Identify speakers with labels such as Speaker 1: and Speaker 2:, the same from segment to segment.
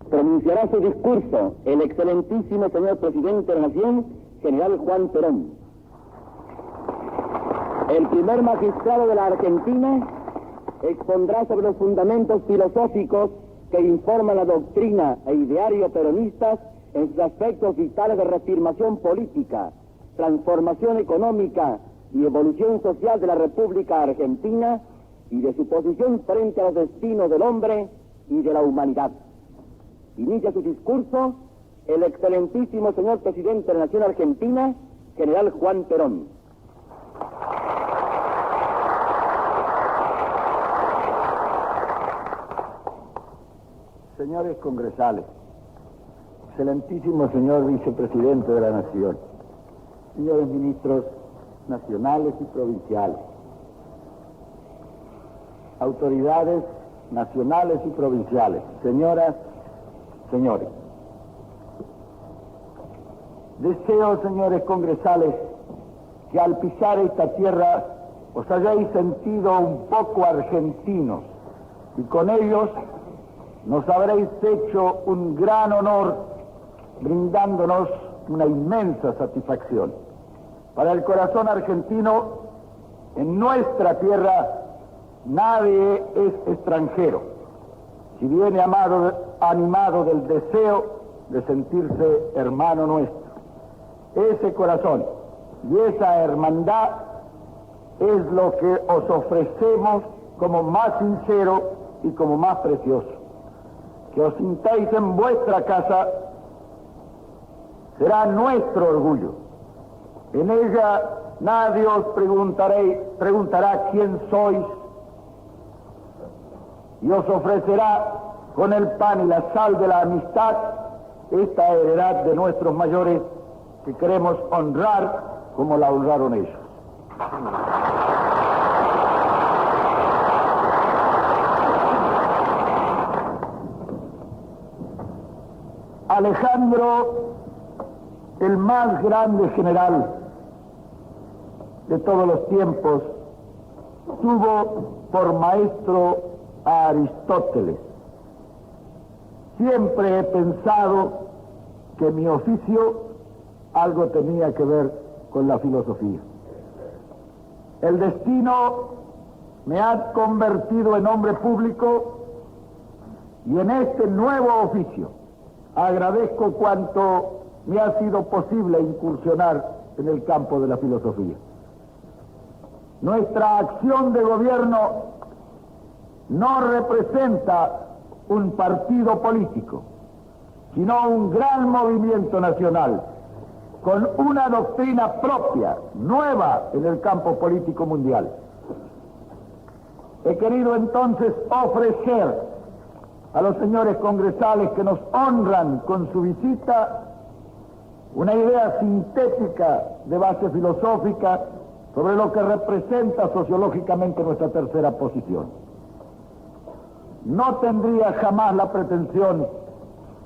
Speaker 1: Pronunciará su discurso el excelentísimo señor presidente de la Nación, general Juan Perón. El primer magistrado de la Argentina expondrá sobre los fundamentos filosóficos que informan la doctrina e ideario peronistas en sus aspectos vitales de reafirmación política, transformación económica y evolución social de la República Argentina y de su posición frente a los destinos del hombre y de la humanidad. Inicia su discurso el excelentísimo señor presidente de la Nación Argentina, general Juan Perón.
Speaker 2: Señores congresales, excelentísimo señor vicepresidente de la Nación, señores ministros nacionales y provinciales, autoridades nacionales y provinciales, señoras, señores. Deseo, señores congresales, que al pisar esta tierra os hayáis sentido un poco argentinos y con ellos nos habréis hecho un gran honor brindándonos una inmensa satisfacción. Para el corazón argentino, en nuestra tierra nadie es extranjero, si viene animado del deseo de sentirse hermano nuestro. Ese corazón y esa hermandad es lo que os ofrecemos como más sincero y como más precioso. Que os sintáis en vuestra casa será nuestro orgullo. En ella nadie os preguntará quién sois y os ofrecerá con el pan y la sal de la amistad esta heredad de nuestros mayores que queremos honrar como la honraron ellos. Alejandro, el más grande general de todos los tiempos, tuvo por maestro a Aristóteles. Siempre he pensado que mi oficio algo tenía que ver con la filosofía. El destino me ha convertido en hombre público y en este nuevo oficio agradezco cuanto me ha sido posible incursionar en el campo de la filosofía. Nuestra acción de gobierno no representa un partido político, sino un gran movimiento nacional con una doctrina propia, nueva en el campo político mundial. He querido entonces ofrecer a los señores congresales que nos honran con su visita una idea sintética de base filosófica sobre lo que representa sociológicamente nuestra tercera posición. No tendría jamás la pretensión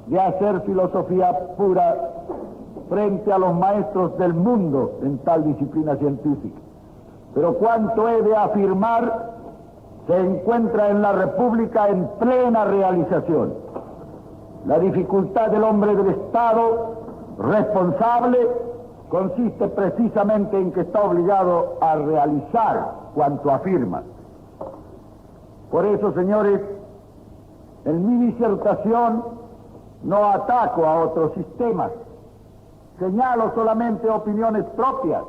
Speaker 2: de hacer filosofía pura frente a los maestros del mundo en tal disciplina científica, pero cuanto he de afirmar se encuentra en la República en plena realización. La dificultad del hombre del Estado responsable consiste precisamente en que está obligado a realizar cuanto afirma. Por eso, señores, en mi disertación no ataco a otros sistemas, señalo solamente opiniones propias,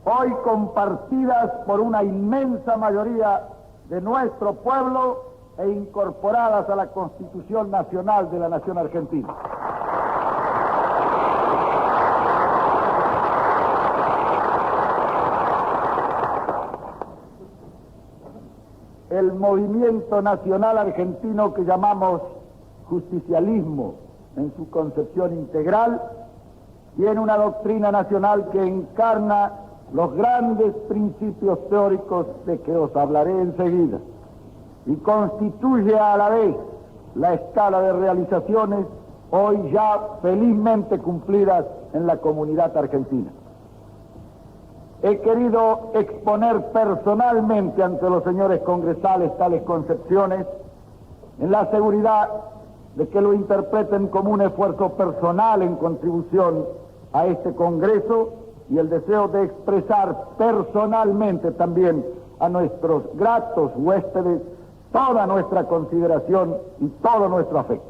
Speaker 2: hoy compartidas por una inmensa mayoría de nuestro pueblo e incorporadas a la Constitución Nacional de la Nación Argentina. El movimiento nacional argentino que llamamos justicialismo en su concepción integral tiene una doctrina nacional que encarna los grandes principios teóricos de que os hablaré enseguida y constituye a la vez la escala de realizaciones hoy ya felizmente cumplidas en la comunidad argentina. He querido exponer personalmente ante los señores congresales tales concepciones en la seguridad de que lo interpreten como un esfuerzo personal en contribución a este Congreso y el deseo de expresar personalmente también a nuestros gratos huéspedes toda nuestra consideración y todo nuestro afecto.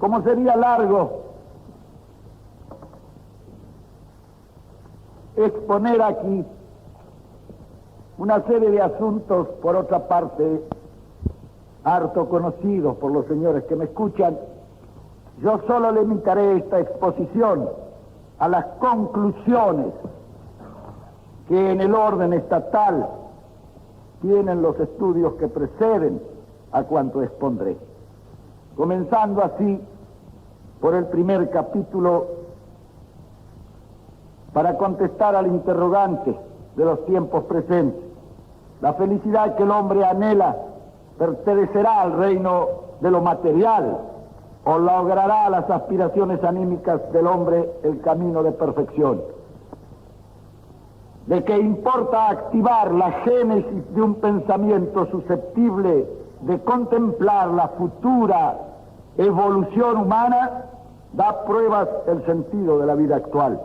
Speaker 2: Como sería largo exponer aquí una serie de asuntos, por otra parte, harto conocidos por los señores que me escuchan, yo solo limitaré esta exposición a las conclusiones que en el orden estatal tienen los estudios que preceden a cuanto expondré. Comenzando así por el primer capítulo, para contestar al interrogante de los tiempos presentes. La felicidad que el hombre anhela pertenecerá al reino de lo material o logrará las aspiraciones anímicas del hombre el camino de perfección. ¿De qué importa activar la génesis de un pensamiento susceptible de contemplar la futura evolución humana? Da pruebas el sentido de la vida actual.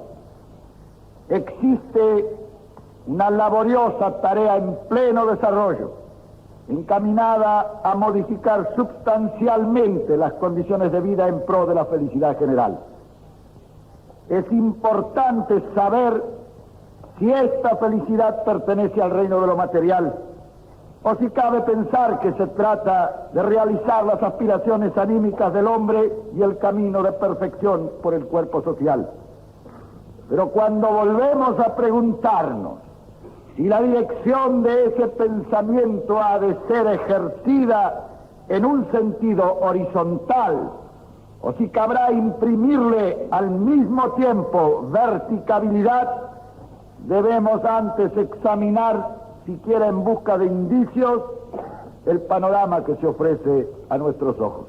Speaker 2: Existe una laboriosa tarea en pleno desarrollo, encaminada a modificar sustancialmente las condiciones de vida en pro de la felicidad general. Es importante saber si esta felicidad pertenece al reino de lo material, o si cabe pensar que se trata de realizar las aspiraciones anímicas del hombre y el camino de perfección por el cuerpo social. Pero cuando volvemos a preguntarnos si la dirección de ese pensamiento ha de ser ejercida en un sentido horizontal, o si cabrá imprimirle al mismo tiempo verticalidad, debemos antes examinar, siquiera en busca de indicios, el panorama que se ofrece a nuestros ojos.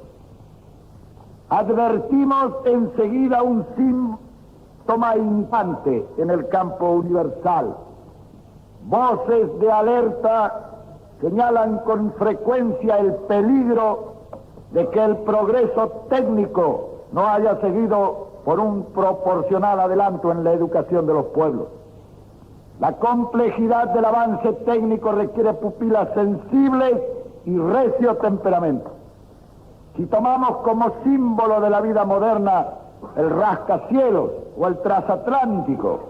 Speaker 2: Advertimos enseguida un síntoma infante en el campo universal. Voces de alerta señalan con frecuencia el peligro de que el progreso técnico no haya seguido por un proporcional adelanto en la educación de los pueblos. La complejidad del avance técnico requiere pupilas sensibles y recio temperamento. Si tomamos como símbolo de la vida moderna el rascacielos o el transatlántico,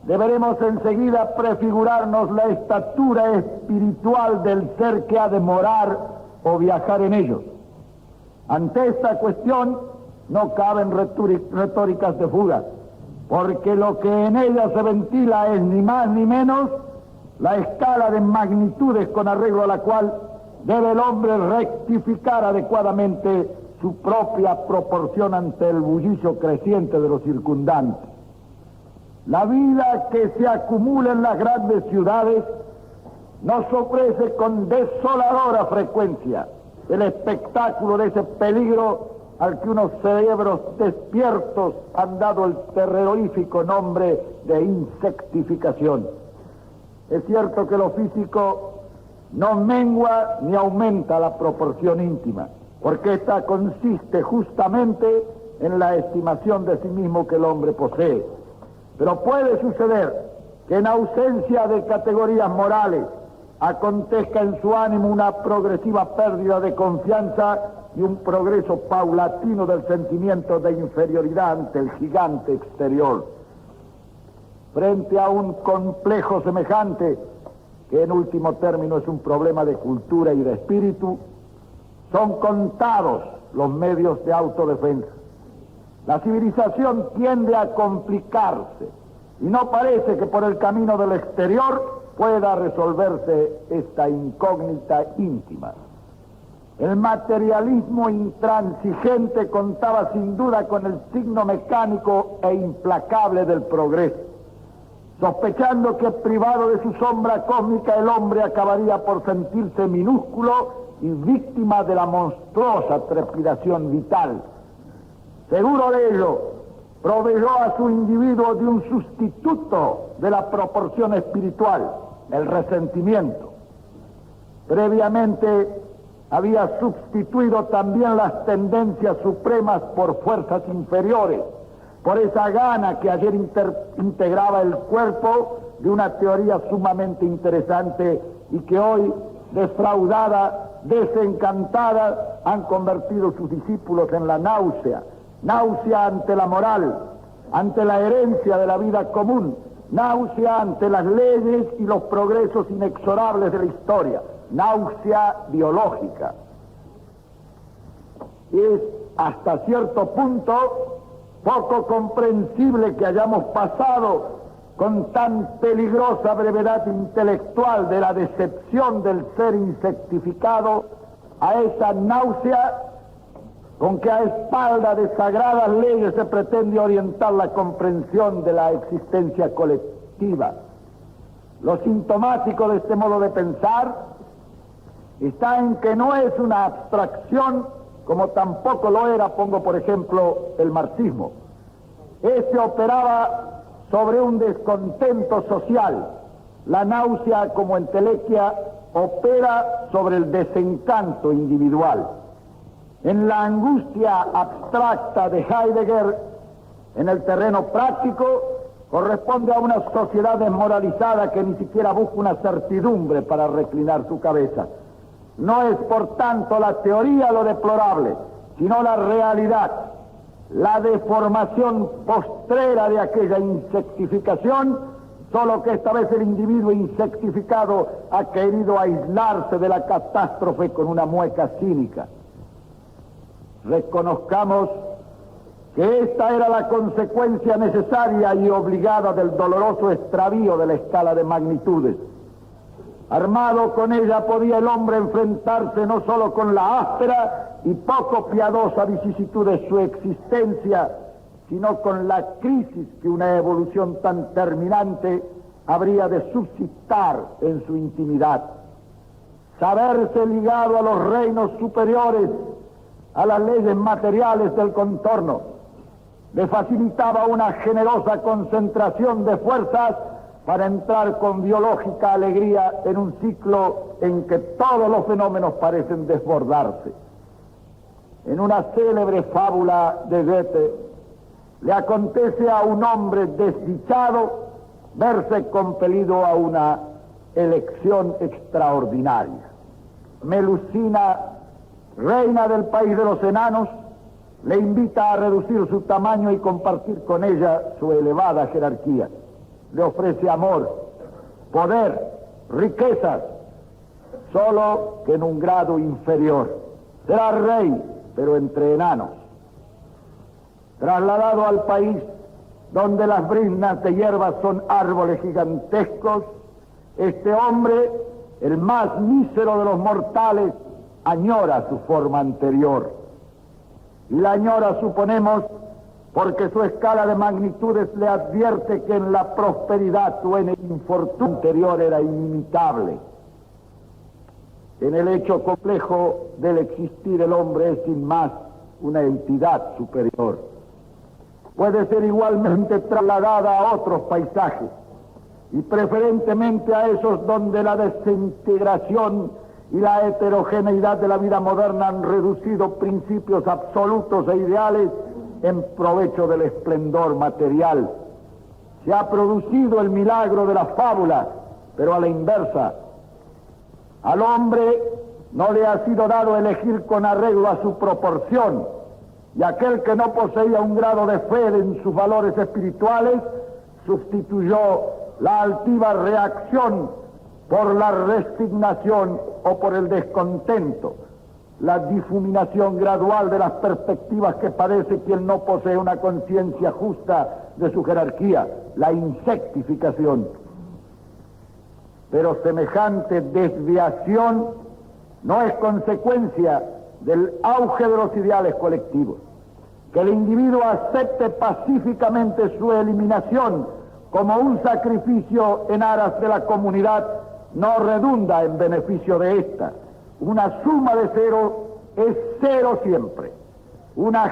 Speaker 2: deberemos enseguida prefigurarnos la estatura espiritual del ser que ha de morar o viajar en ellos. Ante esta cuestión no caben retóricas de fuga, porque lo que en ella se ventila es ni más ni menos la escala de magnitudes con arreglo a la cual debe el hombre rectificar adecuadamente su propia proporción ante el bullicio creciente de los circundantes. La vida que se acumula en las grandes ciudades nos ofrece con desoladora frecuencia el espectáculo de ese peligro al que unos cerebros despiertos han dado el terrorífico nombre de insectificación. Es cierto que lo físico no mengua ni aumenta la proporción íntima, porque esta consiste justamente en la estimación de sí mismo que el hombre posee. Pero puede suceder que en ausencia de categorías morales acontezca en su ánimo una progresiva pérdida de confianza y un progreso paulatino del sentimiento de inferioridad ante el gigante exterior. Frente a un complejo semejante, que en último término es un problema de cultura y de espíritu, son contados los medios de autodefensa. La civilización tiende a complicarse y no parece que por el camino del exterior pueda resolverse esta incógnita íntima. El materialismo intransigente contaba sin duda con el signo mecánico e implacable del progreso, sospechando que privado de su sombra cósmica el hombre acabaría por sentirse minúsculo y víctima de la monstruosa trepidación vital. Seguro de ello, proveyó a su individuo de un sustituto de la proporción espiritual, el resentimiento. Previamente había sustituido también las tendencias supremas por fuerzas inferiores, por esa gana que ayer integraba el cuerpo de una teoría sumamente interesante y que hoy, defraudada, desencantada, han convertido sus discípulos en la náusea. Náusea ante la moral, ante la herencia de la vida común, náusea ante las leyes y los progresos inexorables de la historia, náusea biológica. Es hasta cierto punto poco comprensible que hayamos pasado con tan peligrosa brevedad intelectual de la decepción del ser insectificado a esa náusea con que a espalda de sagradas leyes se pretende orientar la comprensión de la existencia colectiva. Lo sintomático de este modo de pensar está en que no es una abstracción, como tampoco lo era, pongo por ejemplo, el marxismo. Este operaba sobre un descontento social. La náusea, como entelequia, opera sobre el desencanto individual. En la angustia abstracta de Heidegger, en el terreno práctico, corresponde a una sociedad desmoralizada que ni siquiera busca una certidumbre para reclinar su cabeza. No es, por tanto, la teoría lo deplorable, sino la realidad, la deformación postrera de aquella insectificación, solo que esta vez el individuo insectificado ha querido aislarse de la catástrofe con una mueca cínica. Reconozcamos que esta era la consecuencia necesaria y obligada del doloroso extravío de la escala de magnitudes. Armado con ella podía el hombre enfrentarse no solo con la áspera y poco piadosa vicisitud de su existencia, sino con la crisis que una evolución tan terminante habría de suscitar en su intimidad. Saberse ligado a los reinos superiores, a las leyes materiales del contorno, le facilitaba una generosa concentración de fuerzas para entrar con biológica alegría en un ciclo en que todos los fenómenos parecen desbordarse. En una célebre fábula de Goethe, le acontece a un hombre desdichado verse compelido a una elección extraordinaria. Melusina, reina del país de los enanos, le invita a reducir su tamaño y compartir con ella su elevada jerarquía. Le ofrece amor, poder, riquezas, solo que en un grado inferior. Será rey, pero entre enanos. Trasladado al país donde las briznas de hierbas son árboles gigantescos, este hombre, el más mísero de los mortales, añora su forma anterior. Y la añora, suponemos, porque su escala de magnitudes le advierte que en la prosperidad o en el infortunio anterior era inimitable. En el hecho complejo del existir el hombre es sin más una entidad superior. Puede ser igualmente trasladada a otros paisajes y preferentemente a esos donde la desintegración y la heterogeneidad de la vida moderna han reducido principios absolutos e ideales en provecho del esplendor material. Se ha producido el milagro de la fábula, pero a la inversa. Al hombre no le ha sido dado elegir con arreglo a su proporción, y aquel que no poseía un grado de fe en sus valores espirituales sustituyó la altiva reacción por la resignación o por el descontento, la difuminación gradual de las perspectivas que padece quien no posee una conciencia justa de su jerarquía, la insectificación. Pero semejante desviación no es consecuencia del auge de los ideales colectivos. Que el individuo acepte pacíficamente su eliminación como un sacrificio en aras de la comunidad no redunda en beneficio de ésta. Una suma de cero es cero siempre. una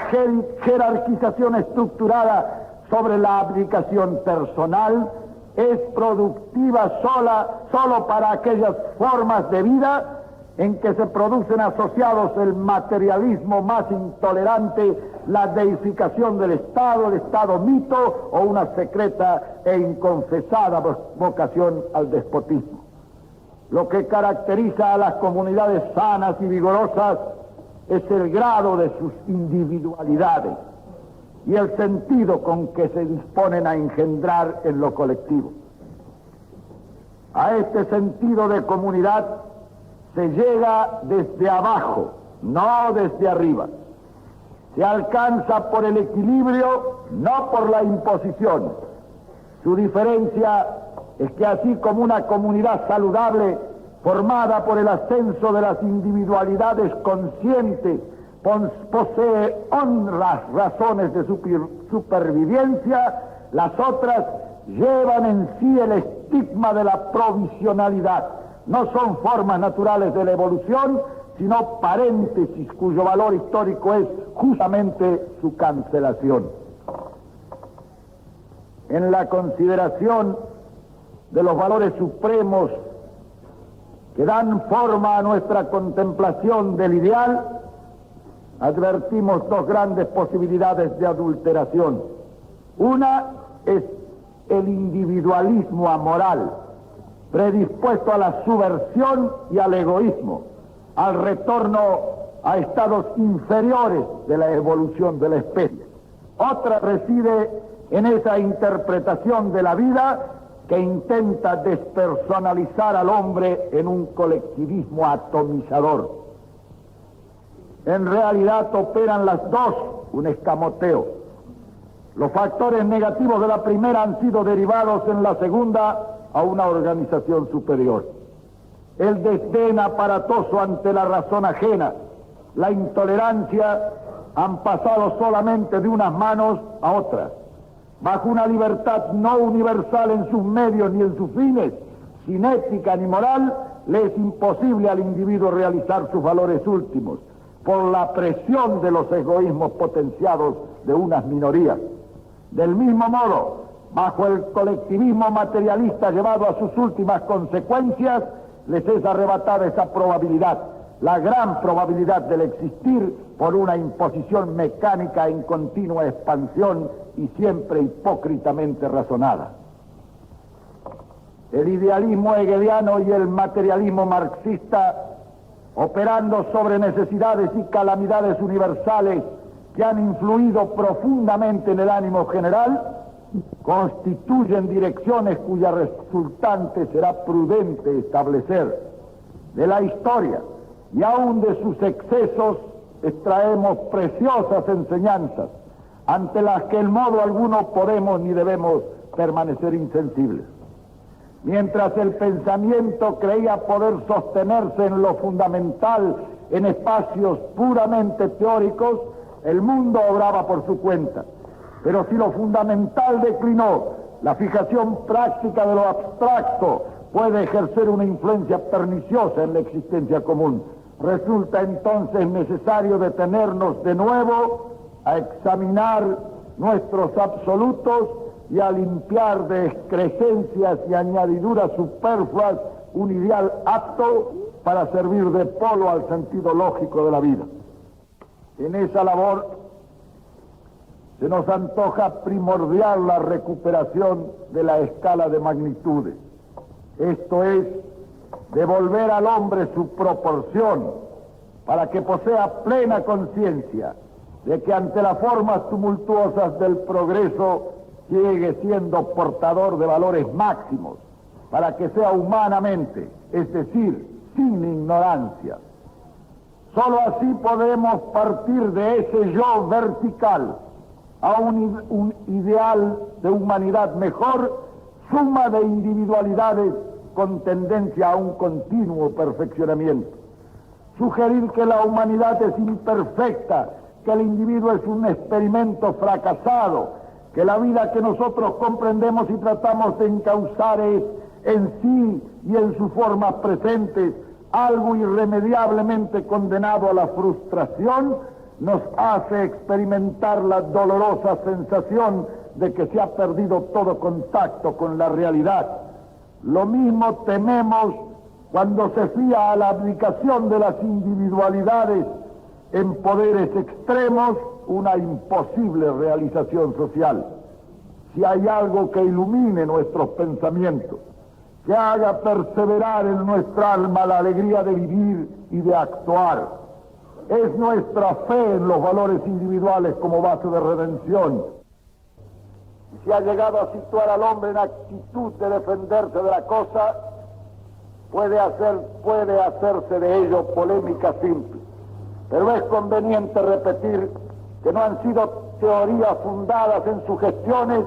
Speaker 2: jerarquización estructurada sobre la abdicación personal, es productiva solo para aquellas formas de vida en que se producen asociados el materialismo más intolerante, la deificación del Estado, el Estado mito o una secreta e inconfesada vocación al despotismo. Lo que caracteriza a las comunidades sanas y vigorosas es el grado de sus individualidades y el sentido con que se disponen a engendrar en lo colectivo. A este sentido de comunidad se llega desde abajo, no desde arriba. Se alcanza por el equilibrio, no por la imposición. Su diferencia es que así como una comunidad saludable, formada por el ascenso de las individualidades conscientes, posee honras razones de supervivencia, las otras llevan en sí el estigma de la provisionalidad. No son formas naturales de la evolución, sino paréntesis cuyo valor histórico es justamente su cancelación. En la consideración de los valores supremos que dan forma a nuestra contemplación del ideal, advertimos dos grandes posibilidades de adulteración. Una es el individualismo amoral, predispuesto a la subversión y al egoísmo, al retorno a estados inferiores de la evolución de la especie. Otra reside en esa interpretación de la vida que intenta despersonalizar al hombre en un colectivismo atomizador. En realidad operan las dos un escamoteo. Los factores negativos de la primera han sido derivados en la segunda a una organización superior. El desdén aparatoso ante la razón ajena, la intolerancia han pasado solamente de unas manos a otras. Bajo una libertad no universal en sus medios ni en sus fines, sin ética ni moral, le es imposible al individuo realizar sus valores últimos, por la presión de los egoísmos potenciados de unas minorías. Del mismo modo, bajo el colectivismo materialista llevado a sus últimas consecuencias, les es arrebatada esa probabilidad, la gran probabilidad del existir por una imposición mecánica en continua expansión y siempre hipócritamente razonada. El idealismo hegeliano y el materialismo marxista, operando sobre necesidades y calamidades universales que han influido profundamente en el ánimo general, constituyen direcciones cuya resultante será prudente establecer. De la historia y aún de sus excesos extraemos preciosas enseñanzas ante las que en modo alguno podemos ni debemos permanecer insensibles. Mientras el pensamiento creía poder sostenerse en lo fundamental en espacios puramente teóricos, el mundo obraba por su cuenta. Pero si lo fundamental declinó, la fijación práctica de lo abstracto puede ejercer una influencia perniciosa en la existencia común. Resulta entonces necesario detenernos de nuevo a examinar nuestros absolutos y a limpiar de excrescencias y añadiduras superfluas un ideal apto para servir de polo al sentido lógico de la vida. En esa labor se nos antoja primordial la recuperación de la escala de magnitudes. Esto es, devolver al hombre su proporción para que posea plena conciencia de que ante las formas tumultuosas del progreso sigue siendo portador de valores máximos, para que sea humanamente, es decir, sin ignorancia. Solo así podemos partir de ese yo vertical a un ideal de humanidad mejor, suma de individualidades con tendencia a un continuo perfeccionamiento. Sugerir que la humanidad es imperfecta, que el individuo es un experimento fracasado, que la vida que nosotros comprendemos y tratamos de encauzar es en sí y en sus formas presentes algo irremediablemente condenado a la frustración, nos hace experimentar la dolorosa sensación de que se ha perdido todo contacto con la realidad. Lo mismo tememos cuando se fía a la abdicación de las individualidades en poderes extremos, una imposible realización social. Si hay algo que ilumine nuestros pensamientos, que haga perseverar en nuestra alma la alegría de vivir y de actuar, es nuestra fe en los valores individuales como base de redención. Y si ha llegado a situar al hombre en actitud de defenderse de la cosa, puede hacerse de ello polémica simple. Pero es conveniente repetir que no han sido teorías fundadas en sugestiones,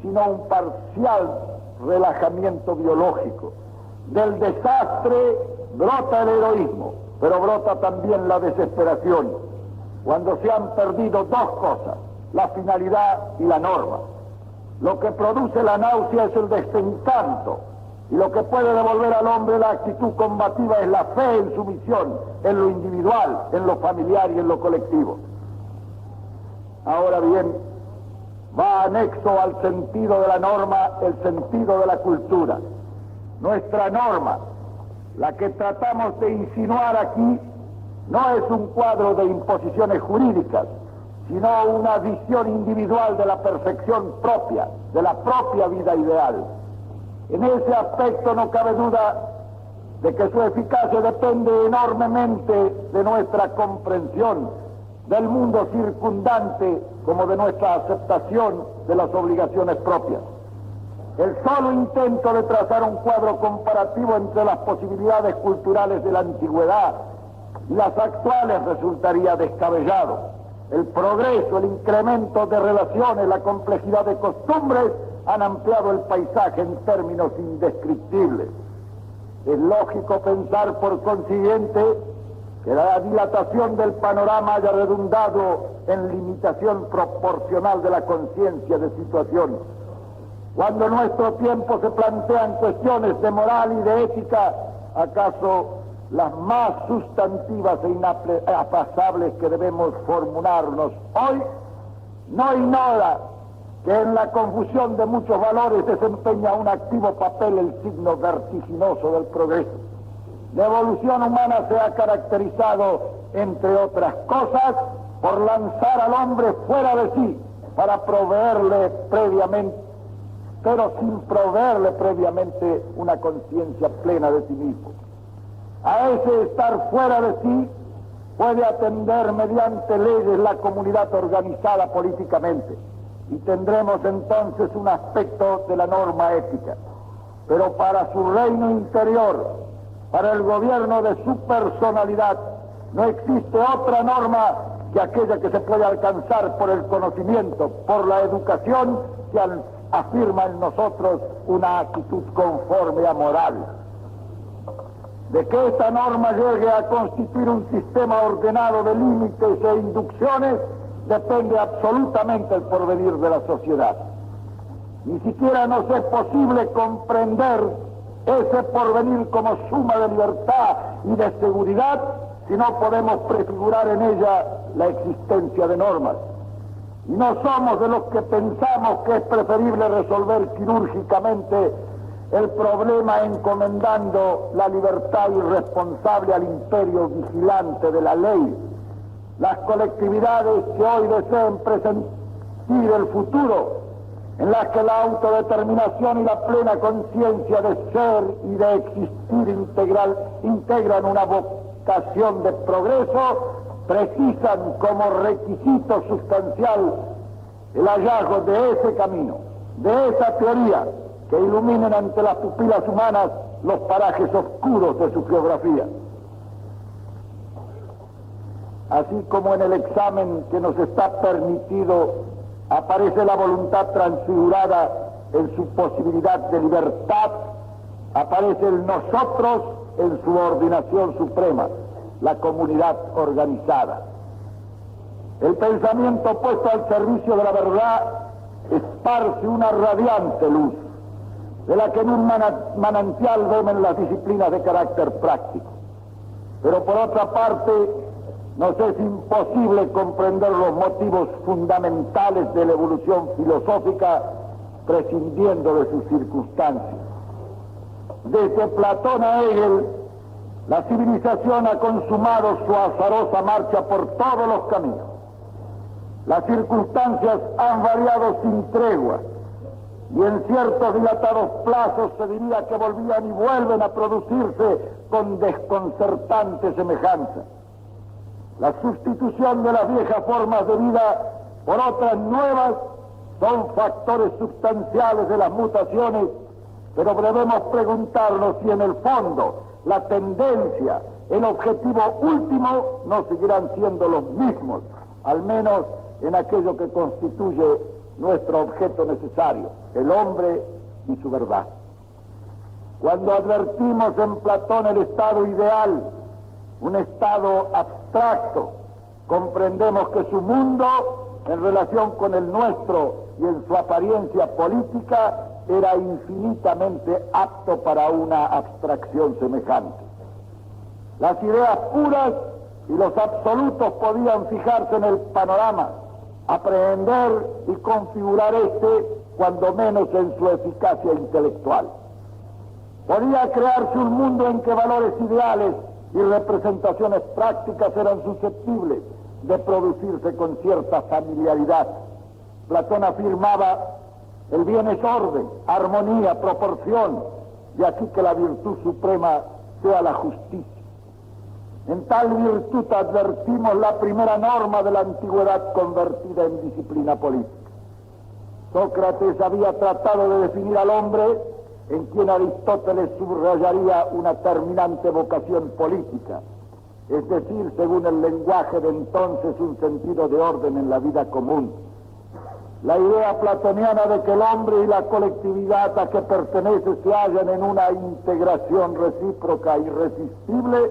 Speaker 2: sino un parcial relajamiento biológico. Del desastre brota el heroísmo, pero brota también la desesperación, cuando se han perdido dos cosas, la finalidad y la norma. Lo que produce la náusea es el desencanto, y lo que puede devolver al hombre la actitud combativa es la fe en su misión, en lo individual, en lo familiar y en lo colectivo. Ahora bien, va anexo al sentido de la norma el sentido de la cultura. Nuestra norma, la que tratamos de insinuar aquí, no es un cuadro de imposiciones jurídicas, sino una visión individual de la perfección propia, de la propia vida ideal. En ese aspecto no cabe duda de que su eficacia depende enormemente de nuestra comprensión del mundo circundante como de nuestra aceptación de las obligaciones propias. El solo intento de trazar un cuadro comparativo entre las posibilidades culturales de la antigüedad y las actuales resultaría descabellado. El progreso, el incremento de relaciones, la complejidad de costumbres han ampliado el paisaje en términos indescriptibles. Es lógico pensar, por consiguiente, que la dilatación del panorama haya redundado en limitación proporcional de la conciencia de situación. Cuando en nuestro tiempo se plantean cuestiones de moral y de ética, ¿acaso las más sustantivas e inaplazables que debemos formularnos hoy no ignora que en la confusión de muchos valores desempeña un activo papel el signo vertiginoso del progreso? La evolución humana se ha caracterizado, entre otras cosas, por lanzar al hombre fuera de sí para proveerle previamente, pero sin proveerle previamente una conciencia plena de sí mismo. A ese estar fuera de sí puede atender mediante leyes la comunidad organizada políticamente, y tendremos entonces un aspecto de la norma ética. Pero para su reino interior, para el gobierno de su personalidad, no existe otra norma que aquella que se puede alcanzar por el conocimiento, por la educación, que afirma en nosotros una actitud conforme a moral. De que esta norma llegue a constituir un sistema ordenado de límites e inducciones depende absolutamente el porvenir de la sociedad. Ni siquiera nos es posible comprender ese porvenir como suma de libertad y de seguridad si no podemos prefigurar en ella la existencia de normas. Y no somos de los que pensamos que es preferible resolver quirúrgicamente el problema encomendando la libertad irresponsable al imperio vigilante de la ley. Las colectividades que hoy deseen presentir el futuro, en las que la autodeterminación y la plena conciencia de ser y de existir integran una vocación de progreso, precisan como requisito sustancial el hallazgo de ese camino, de esa teoría que iluminen ante las pupilas humanas los parajes oscuros de su geografía. Así como en el examen que nos está permitido aparece la voluntad transfigurada en su posibilidad de libertad, aparece el nosotros en su ordinación suprema, la comunidad organizada. El pensamiento puesto al servicio de la verdad esparce una radiante luz, de la que en un manantial beben las disciplinas de carácter práctico. Pero por otra parte, nos es imposible comprender los motivos fundamentales de la evolución filosófica prescindiendo de sus circunstancias. Desde Platón a Hegel, la civilización ha consumado su azarosa marcha por todos los caminos. Las circunstancias han variado sin tregua, y en ciertos dilatados plazos se diría que volvían y vuelven a producirse con desconcertante semejanza. La sustitución de las viejas formas de vida por otras nuevas son factores sustanciales de las mutaciones, pero debemos preguntarnos si en el fondo la tendencia, el objetivo último no seguirán siendo los mismos, al menos en aquello que constituye nuestro objeto necesario, el hombre y su verdad. Cuando advertimos en Platón el estado ideal, un estado abstracto, comprendemos que su mundo, en relación con el nuestro y en su apariencia política, era infinitamente apto para una abstracción semejante. Las ideas puras y los absolutos podían fijarse en el panorama, aprehender y configurar cuando menos en su eficacia intelectual. Podía crearse un mundo en que valores ideales y representaciones prácticas eran susceptibles de producirse con cierta familiaridad. Platón afirmaba: el bien es orden, armonía, proporción, y así que la virtud suprema sea la justicia. En tal virtud advertimos la primera norma de la antigüedad convertida en disciplina política. Sócrates había tratado de definir al hombre, en quien Aristóteles subrayaría una terminante vocación política, es decir, según el lenguaje de entonces, un sentido de orden en la vida común. La idea platoniana de que el hombre y la colectividad a que pertenece se hallan en una integración recíproca irresistible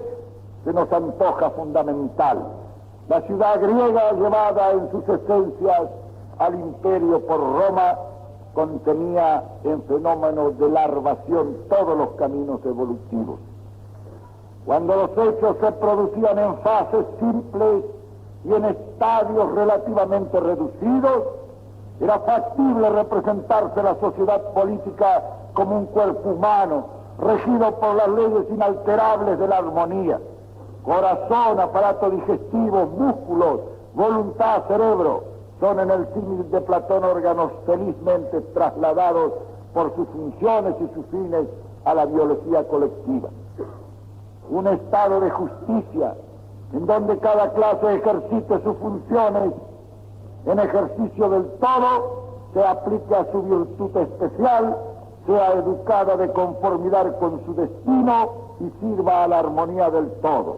Speaker 2: se nos antoja fundamental. La ciudad griega, llevada en sus esencias al imperio por Roma, contenía en fenómenos de larvación todos los caminos evolutivos. Cuando los hechos se producían en fases simples y en estadios relativamente reducidos, era factible representarse la sociedad política como un cuerpo humano, regido por las leyes inalterables de la armonía. Corazón, aparato digestivo, músculos, voluntad, cerebro, son en el símil de Platón órganos felizmente trasladados por sus funciones y sus fines a la biología colectiva. Un estado de justicia en donde cada clase ejercite sus funciones en ejercicio del todo, se aplique a su virtud especial, sea educada de conformidad con su destino y sirva a la armonía del todo.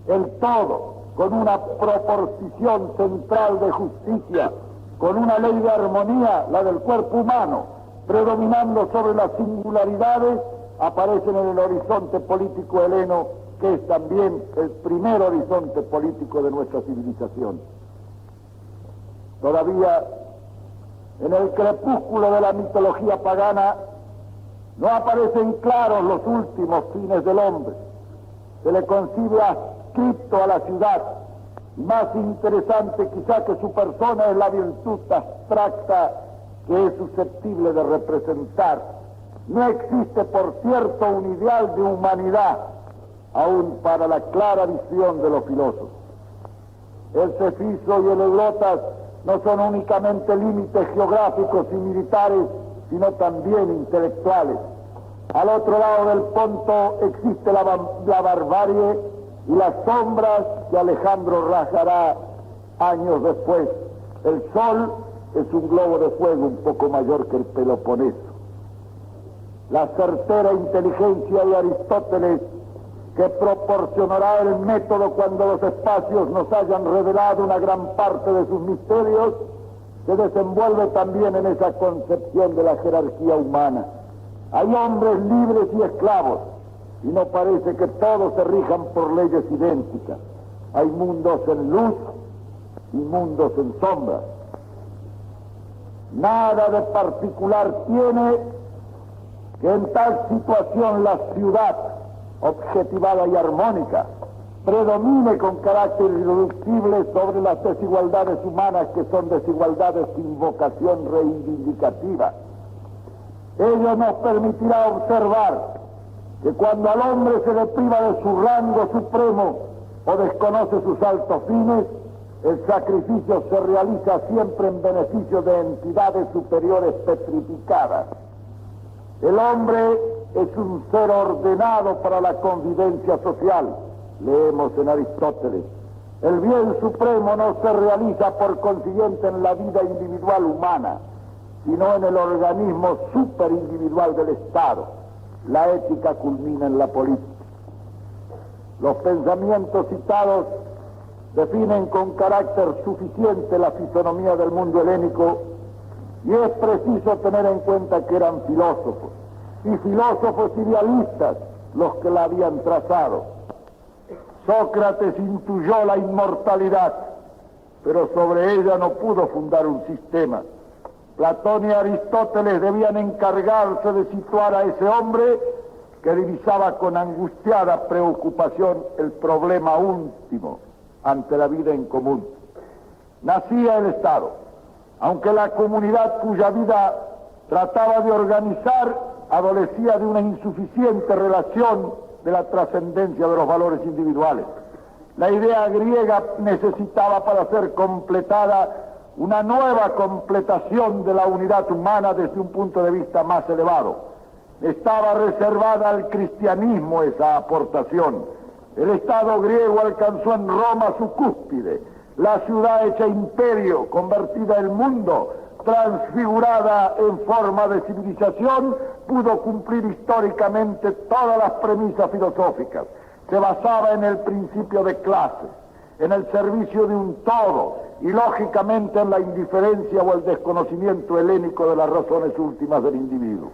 Speaker 2: El todo, con una proporción central de justicia, con una ley de armonía, la del cuerpo humano, predominando sobre las singularidades, aparecen en el horizonte político heleno, que es también el primer horizonte político de nuestra civilización. Todavía, en el crepúsculo de la mitología pagana, no aparecen claros los últimos fines del hombre. Se le concibe adscrito a la ciudad, y más interesante quizá que su persona es la virtud abstracta que es susceptible de representar. No existe, por cierto, un ideal de humanidad, aún para la clara visión de los filósofos. El Cefiso y el Eurotas no son únicamente límites geográficos y militares, sino también intelectuales. Al otro lado del Ponto existe la barbarie y las sombras que Alejandro rasgará años después. El sol es un globo de fuego un poco mayor que el Peloponeso. La certera inteligencia de Aristóteles, que proporcionará el método cuando los espacios nos hayan revelado una gran parte de sus misterios, se desenvuelve también en esa concepción de la jerarquía humana. Hay hombres libres y esclavos, y no parece que todos se rijan por leyes idénticas. Hay mundos en luz y mundos en sombra. Nada de particular tiene que en tal situación la ciudad, objetivada y armónica, predomine con carácter irreductible sobre las desigualdades humanas, que son desigualdades sin vocación reivindicativa. Ello nos permitirá observar que cuando al hombre se le priva de su rango supremo o desconoce sus altos fines, el sacrificio se realiza siempre en beneficio de entidades superiores petrificadas. El hombre es un ser ordenado para la convivencia social, leemos en Aristóteles. El bien supremo no se realiza por consiguiente en la vida individual humana, sino en el organismo superindividual del Estado. La ética culmina en la política. Los pensamientos citados definen con carácter suficiente la fisonomía del mundo helénico, y es preciso tener en cuenta que eran filósofos, y filósofos idealistas los que la habían trazado. Sócrates intuyó la inmortalidad, pero sobre ella no pudo fundar un sistema. Platón y Aristóteles debían encargarse de situar a ese hombre que divisaba con angustiada preocupación el problema último ante la vida en común. Nacía el Estado, aunque la comunidad cuya vida trataba de organizar adolecía de una insuficiente relación de la trascendencia de los valores individuales. La idea griega necesitaba, para ser completada, una nueva completación de la unidad humana desde un punto de vista más elevado. Estaba reservada al cristianismo esa aportación. El Estado griego alcanzó en Roma su cúspide. La ciudad hecha imperio, convertida en mundo, transfigurada en forma de civilización, pudo cumplir históricamente todas las premisas filosóficas. Se basaba en el principio de clases, en el servicio de un todo y lógicamente en la indiferencia o el desconocimiento helénico de las razones últimas del individuo.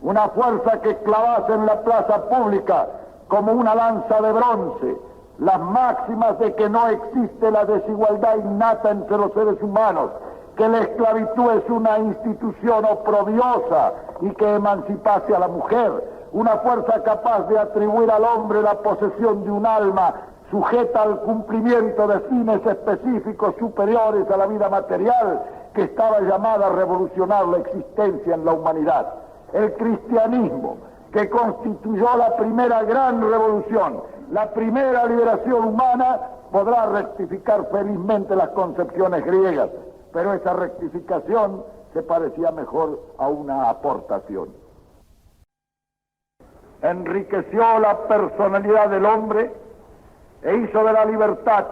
Speaker 2: Una fuerza que clavase en la plaza pública como una lanza de bronce las máximas de que no existe la desigualdad innata entre los seres humanos, que la esclavitud es una institución oprobiosa y que emancipase a la mujer, una fuerza capaz de atribuir al hombre la posesión de un alma sujeta al cumplimiento de fines específicos superiores a la vida material, que estaba llamada a revolucionar la existencia en la humanidad. El cristianismo, que constituyó la primera gran revolución, la primera liberación humana, podrá rectificar felizmente las concepciones griegas, pero esa rectificación se parecía mejor a una aportación. Enriqueció la personalidad del hombre e hizo de la libertad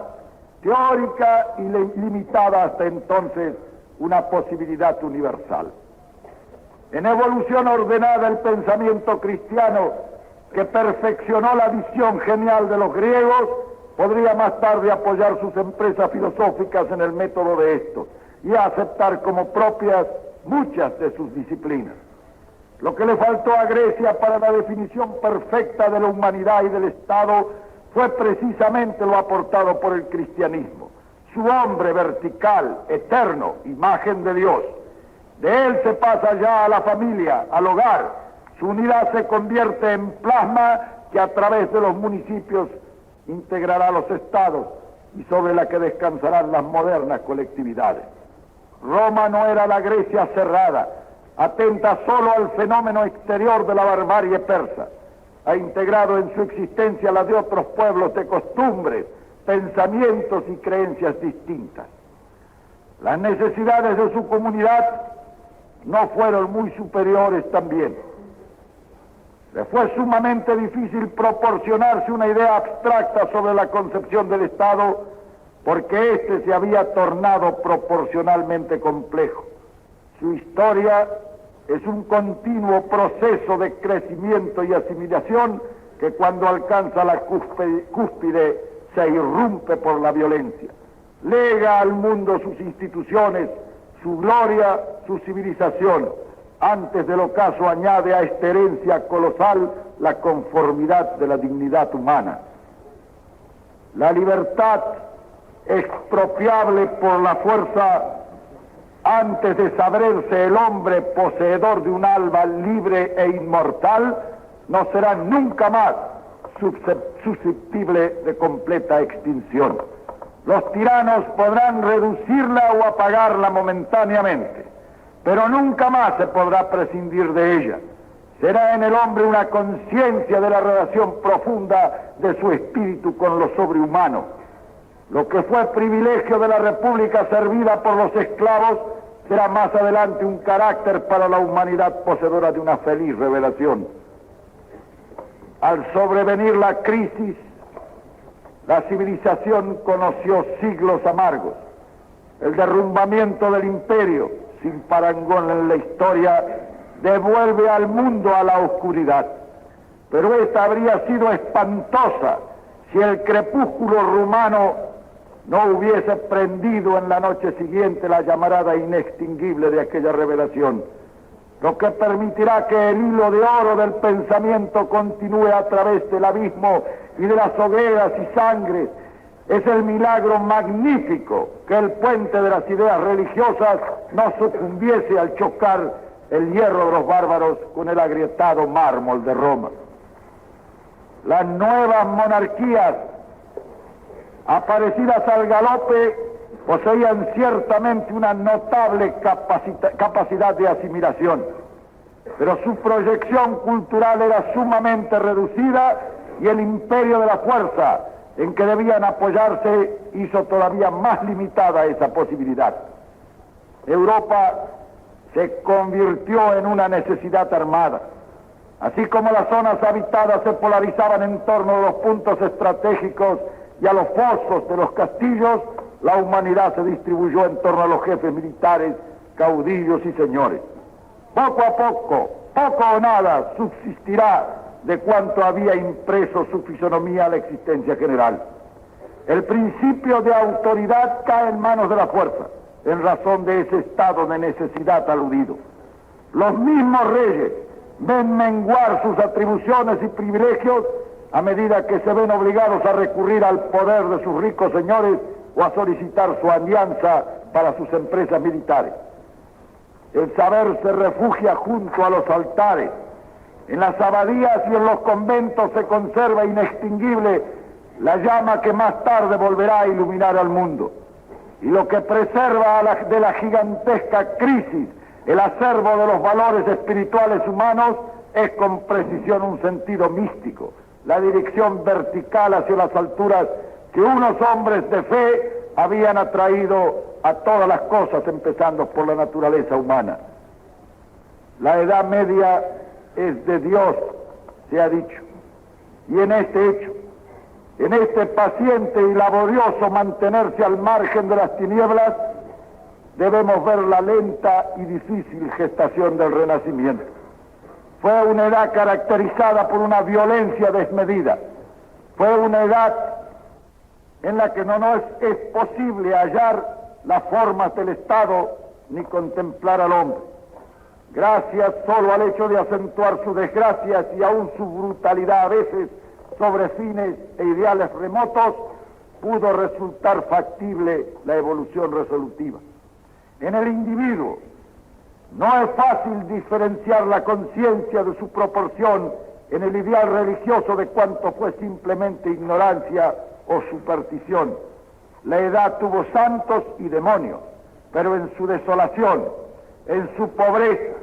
Speaker 2: teórica y limitada hasta entonces una posibilidad universal. En evolución ordenada, el pensamiento cristiano, que perfeccionó la visión genial de los griegos, podría más tarde apoyar sus empresas filosóficas en el método de estos y aceptar como propias muchas de sus disciplinas. Lo que le faltó a Grecia para la definición perfecta de la humanidad y del Estado fue precisamente lo aportado por el cristianismo. Su hombre vertical, eterno, imagen de Dios. De él se pasa ya a la familia, al hogar. Su unidad se convierte en plasma que a través de los municipios integrará los estados y sobre la que descansarán las modernas colectividades. Roma no era la Grecia cerrada, atenta solo al fenómeno exterior de la barbarie persa. Ha integrado en su existencia la de otros pueblos de costumbres, pensamientos y creencias distintas. Las necesidades de su comunidad no fueron muy superiores también. Le fue sumamente difícil proporcionarse una idea abstracta sobre la concepción del Estado, porque éste se había tornado proporcionalmente complejo. Su historia es un continuo proceso de crecimiento y asimilación que cuando alcanza la cúspide se irrumpe por la violencia. Lega al mundo sus instituciones, su gloria, su civilización. Antes del ocaso añade a esta herencia colosal la conformidad de la dignidad humana. La libertad expropiable por la fuerza, antes de saberse el hombre poseedor de un alma libre e inmortal, no será nunca más susceptible de completa extinción. Los tiranos podrán reducirla o apagarla momentáneamente, pero nunca más se podrá prescindir de ella. Será en el hombre una conciencia de la relación profunda de su espíritu con lo sobrehumano. Lo que fue privilegio de la República servida por los esclavos será más adelante un carácter para la humanidad poseedora de una feliz revelación. Al sobrevenir la crisis, la civilización conoció siglos amargos. El derrumbamiento del imperio, sin parangón en la historia, devuelve al mundo a la oscuridad. Pero esta habría sido espantosa si el crepúsculo rumano no hubiese prendido en la noche siguiente la llamarada inextinguible de aquella revelación, lo que permitirá que el hilo de oro del pensamiento continúe a través del abismo y de las hogueras y sangres. Es el milagro magnífico que el puente de las ideas religiosas no sucumbiese al chocar el hierro de los bárbaros con el agrietado mármol de Roma. Las nuevas monarquías aparecidas al galope poseían ciertamente una notable capacidad de asimilación, pero su proyección cultural era sumamente reducida y el imperio de la fuerza en que debían apoyarse hizo todavía más limitada esa posibilidad. Europa se convirtió en una necesidad armada. Así como las zonas habitadas se polarizaban en torno a los puntos estratégicos y a los fosos de los castillos, la humanidad se distribuyó en torno a los jefes militares, caudillos y señores. Poco a poco, poco o nada, subsistirá de cuanto había impreso su fisonomía a la existencia general. El principio de autoridad cae en manos de la fuerza, en razón de ese estado de necesidad aludido. Los mismos reyes ven menguar sus atribuciones y privilegios a medida que se ven obligados a recurrir al poder de sus ricos señores o a solicitar su alianza para sus empresas militares. El saber se refugia junto a los altares. En las abadías y en los conventos se conserva inextinguible la llama que más tarde volverá a iluminar al mundo. Y lo que preserva de la gigantesca crisis el acervo de los valores espirituales humanos es con precisión un sentido místico, la dirección vertical hacia las alturas que unos hombres de fe habían atraído a todas las cosas, empezando por la naturaleza humana. La Edad Media es de Dios, se ha dicho, y en este hecho, en este paciente y laborioso mantenerse al margen de las tinieblas, debemos ver la lenta y difícil gestación del Renacimiento. Fue una edad caracterizada por una violencia desmedida. Fue una edad en la que no es posible hallar las formas del Estado ni contemplar al hombre. Gracias solo al hecho de acentuar sus desgracias y aún su brutalidad a veces sobre fines e ideales remotos, pudo resultar factible la evolución resolutiva. En el individuo no es fácil diferenciar la conciencia de su proporción en el ideal religioso de cuanto fue simplemente ignorancia o superstición. La edad tuvo santos y demonios, pero en su desolación, en su pobreza,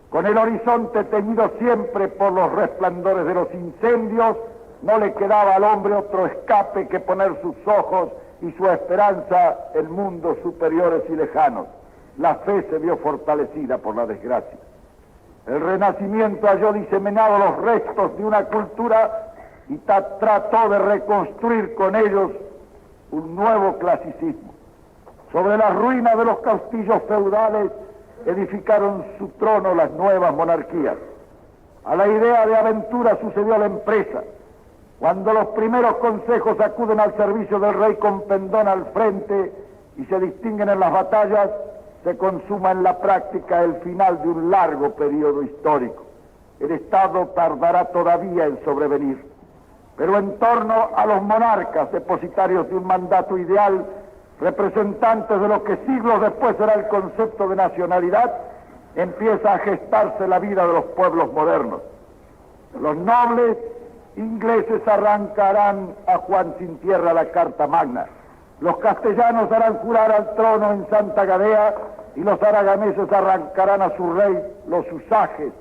Speaker 2: con el horizonte teñido siempre por los resplandores de los incendios, no le quedaba al hombre otro escape que poner sus ojos y su esperanza en mundos superiores y lejanos. La fe se vio fortalecida por la desgracia. El Renacimiento halló diseminados los restos de una cultura y trató de reconstruir con ellos un nuevo clasicismo. Sobre las ruinas de los castillos feudales edificaron su trono las nuevas monarquías. A la idea de aventura sucedió la empresa. Cuando los primeros consejos acuden al servicio del rey con pendón al frente y se distinguen en las batallas, se consuma en la práctica el final de un largo periodo histórico. El Estado tardará todavía en sobrevenir, pero en torno a los monarcas, depositarios de un mandato ideal, representantes de lo que siglos después será el concepto de nacionalidad, empieza a gestarse la vida de los pueblos modernos. Los nobles ingleses arrancarán a Juan sin tierra la Carta Magna, los castellanos harán jurar al trono en Santa Gadea y los araganeses arrancarán a su rey los usajes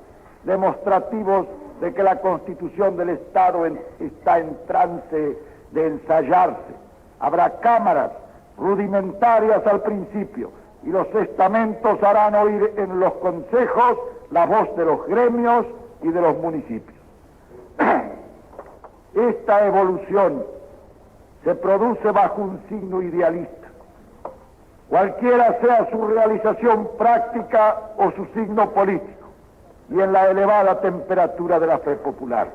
Speaker 2: demostrativos de que la constitución del Estado está en trance de ensayarse. Habrá cámaras rudimentarias al principio y los estamentos harán oír en los consejos la voz de los gremios y de los municipios. Esta evolución se produce bajo un signo idealista, cualquiera sea su realización práctica o su signo político, y en la elevada temperatura de la fe popular.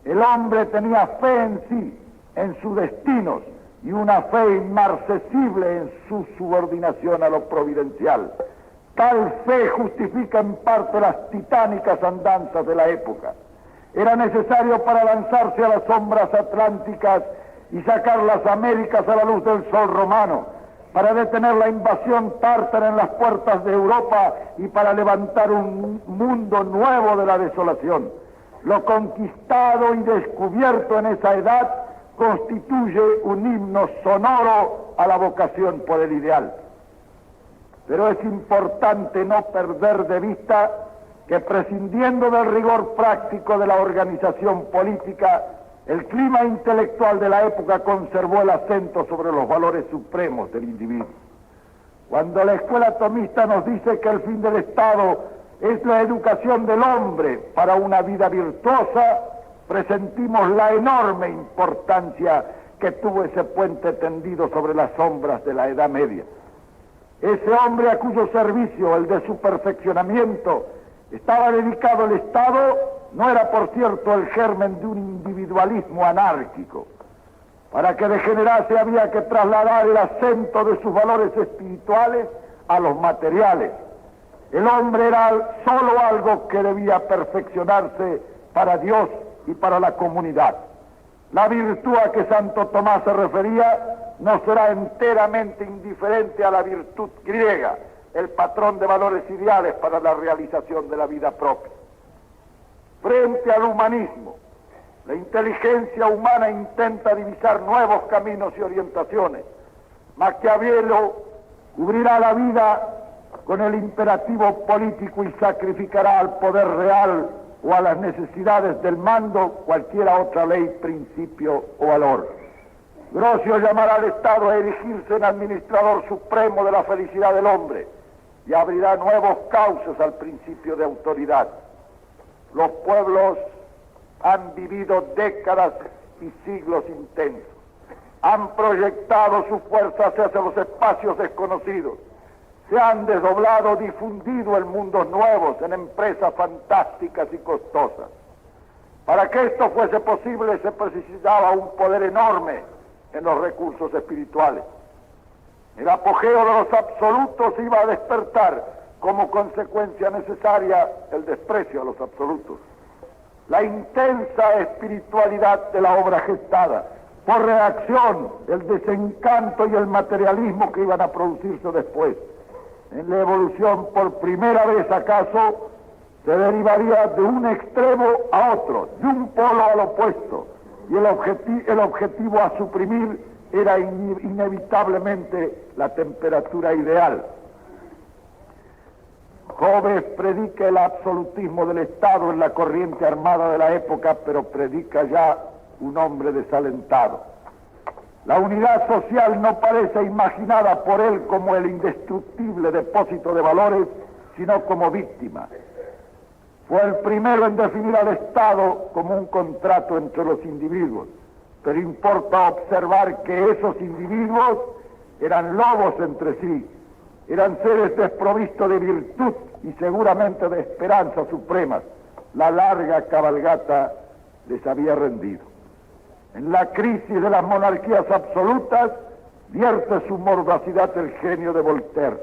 Speaker 2: El hombre tenía fe en sí, en sus destinos, y una fe inmarcesible en su subordinación a lo providencial. Tal fe justifica en parte las titánicas andanzas de la época. Era necesario para lanzarse a las sombras atlánticas y sacar las Américas a la luz del sol romano, para detener la invasión tártara en las puertas de Europa y para levantar un mundo nuevo de la desolación. Lo conquistado y descubierto en esa edad constituye un himno sonoro a la vocación por el ideal. Pero es importante no perder de vista que, prescindiendo del rigor práctico de la organización política, el clima intelectual de la época conservó el acento sobre los valores supremos del individuo. Cuando la escuela tomista nos dice que el fin del Estado es la educación del hombre para una vida virtuosa, presentimos la enorme importancia que tuvo ese puente tendido sobre las sombras de la Edad Media. Ese hombre a cuyo servicio, el de su perfeccionamiento, estaba dedicado el Estado, no era, por cierto, el germen de un individualismo anárquico. Para que degenerase había que trasladar el acento de sus valores espirituales a los materiales. El hombre era solo algo que debía perfeccionarse para Dios y para la comunidad. La virtud a que Santo Tomás se refería no será enteramente indiferente a la virtud griega, el patrón de valores ideales para la realización de la vida propia. Frente al humanismo, la inteligencia humana intenta divisar nuevos caminos y orientaciones. Maquiavelo cubrirá la vida con el imperativo político y sacrificará al poder real o a las necesidades del mando cualquiera otra ley, principio o valor. Grocio llamará al Estado a erigirse en administrador supremo de la felicidad del hombre y abrirá nuevos cauces al principio de autoridad. Los pueblos han vivido décadas y siglos intensos, han proyectado sus fuerzas hacia los espacios desconocidos, se han desdoblado, difundido en mundos nuevos, en empresas fantásticas y costosas. Para que esto fuese posible se precisaba un poder enorme en los recursos espirituales. El apogeo de los absolutos iba a despertar como consecuencia necesaria el desprecio a los absolutos. La intensa espiritualidad de la obra gestada, por reacción, el desencanto y el materialismo que iban a producirse después. En la evolución, por primera vez acaso, se derivaría de un extremo a otro, de un polo al opuesto, y el objetivo a suprimir era inevitablemente la temperatura ideal. Hobbes predica el absolutismo del Estado en la corriente armada de la época, pero predica ya un hombre desalentado. La unidad social no parece imaginada por él como el indestructible depósito de valores, sino como víctima. Fue el primero en definir al Estado como un contrato entre los individuos, pero importa observar que esos individuos eran lobos entre sí, eran seres desprovistos de virtud y seguramente de esperanzas supremas. La larga cabalgata les había rendido. En la crisis de las monarquías absolutas vierte su mordacidad el genio de Voltaire.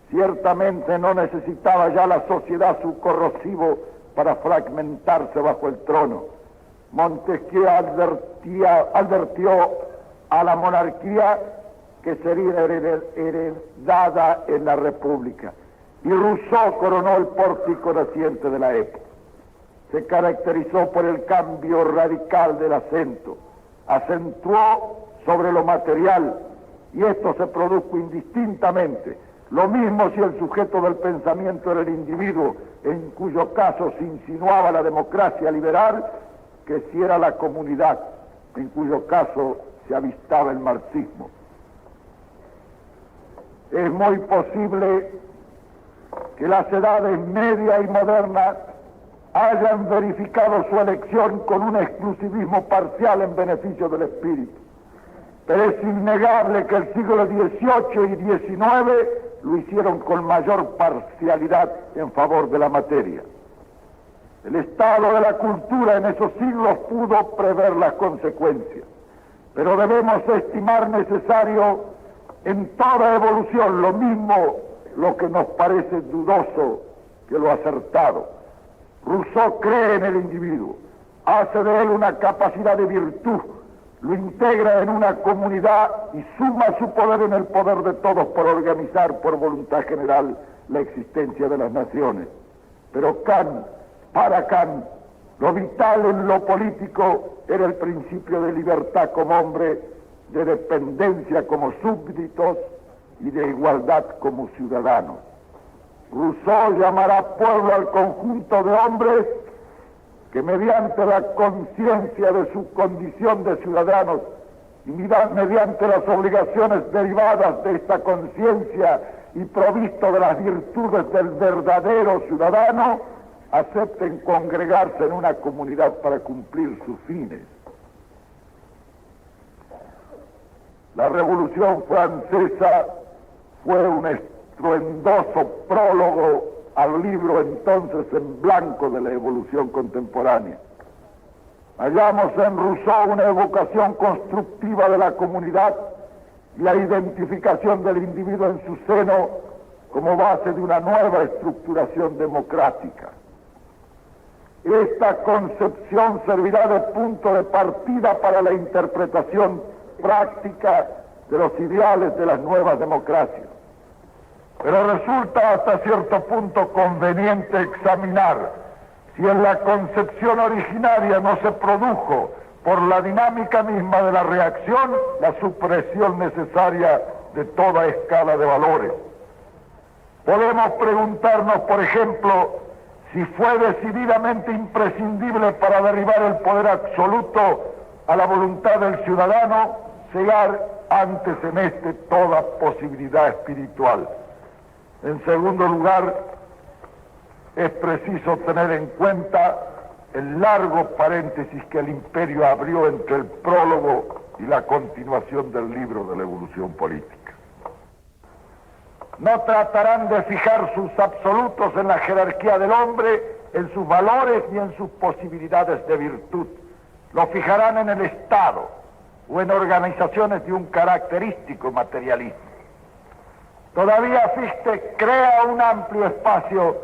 Speaker 2: Ciertamente no necesitaba ya la sociedad su corrosivo para fragmentarse bajo el trono. Montesquieu advirtió a la monarquía que sería heredada en la República, y Rousseau coronó el pórtico naciente de la época. se caracterizó por el cambio radical del acento, acentuó sobre lo material, y esto se produjo indistintamente. Lo mismo si el sujeto del pensamiento era el individuo, en cuyo caso se insinuaba la democracia liberal, que si era la comunidad, en cuyo caso se avistaba el marxismo. Es muy posible que las edades media y modernas hayan verificado su elección con un exclusivismo parcial en beneficio del espíritu. Pero es innegable que el siglo XVIII y XIX lo hicieron con mayor parcialidad en favor de la materia. El estado de la cultura en esos siglos pudo prever las consecuencias, pero debemos estimar necesario en toda evolución lo mismo lo que nos parece dudoso que lo acertado. Rousseau cree en el individuo, hace de él una capacidad de virtud, lo integra en una comunidad y suma su poder en el poder de todos por organizar por voluntad general la existencia de las naciones. Pero Kant, para Kant, lo vital en lo político era el principio de libertad como hombre, de dependencia como súbditos y de igualdad como ciudadanos. Rousseau llamará pueblo al conjunto de hombres que mediante la conciencia de su condición de ciudadanos y mediante las obligaciones derivadas de esta conciencia y provisto de las virtudes del verdadero ciudadano, acepten congregarse en una comunidad para cumplir sus fines. La Revolución Francesa fue un estruendoso prólogo al libro entonces en blanco de la evolución contemporánea. Hallamos en Rousseau una evocación constructiva de la comunidad y la identificación del individuo en su seno como base de una nueva estructuración democrática. Esta concepción servirá de punto de partida para la interpretación práctica de los ideales de las nuevas democracias. Pero resulta hasta cierto punto conveniente examinar si en la concepción originaria no se produjo por la dinámica misma de la reacción la supresión necesaria de toda escala de valores. Podemos preguntarnos, por ejemplo, si fue decididamente imprescindible para derribar el poder absoluto a la voluntad del ciudadano cegar antes en este toda posibilidad espiritual. En segundo lugar, es preciso tener en cuenta el largo paréntesis que el imperio abrió entre el prólogo y la continuación del libro de la evolución política. No tratarán de fijar sus absolutos en la jerarquía del hombre, en sus valores ni en sus posibilidades de virtud. Lo fijarán en el Estado o en organizaciones de un característico materialismo. Todavía Fichte crea un amplio espacio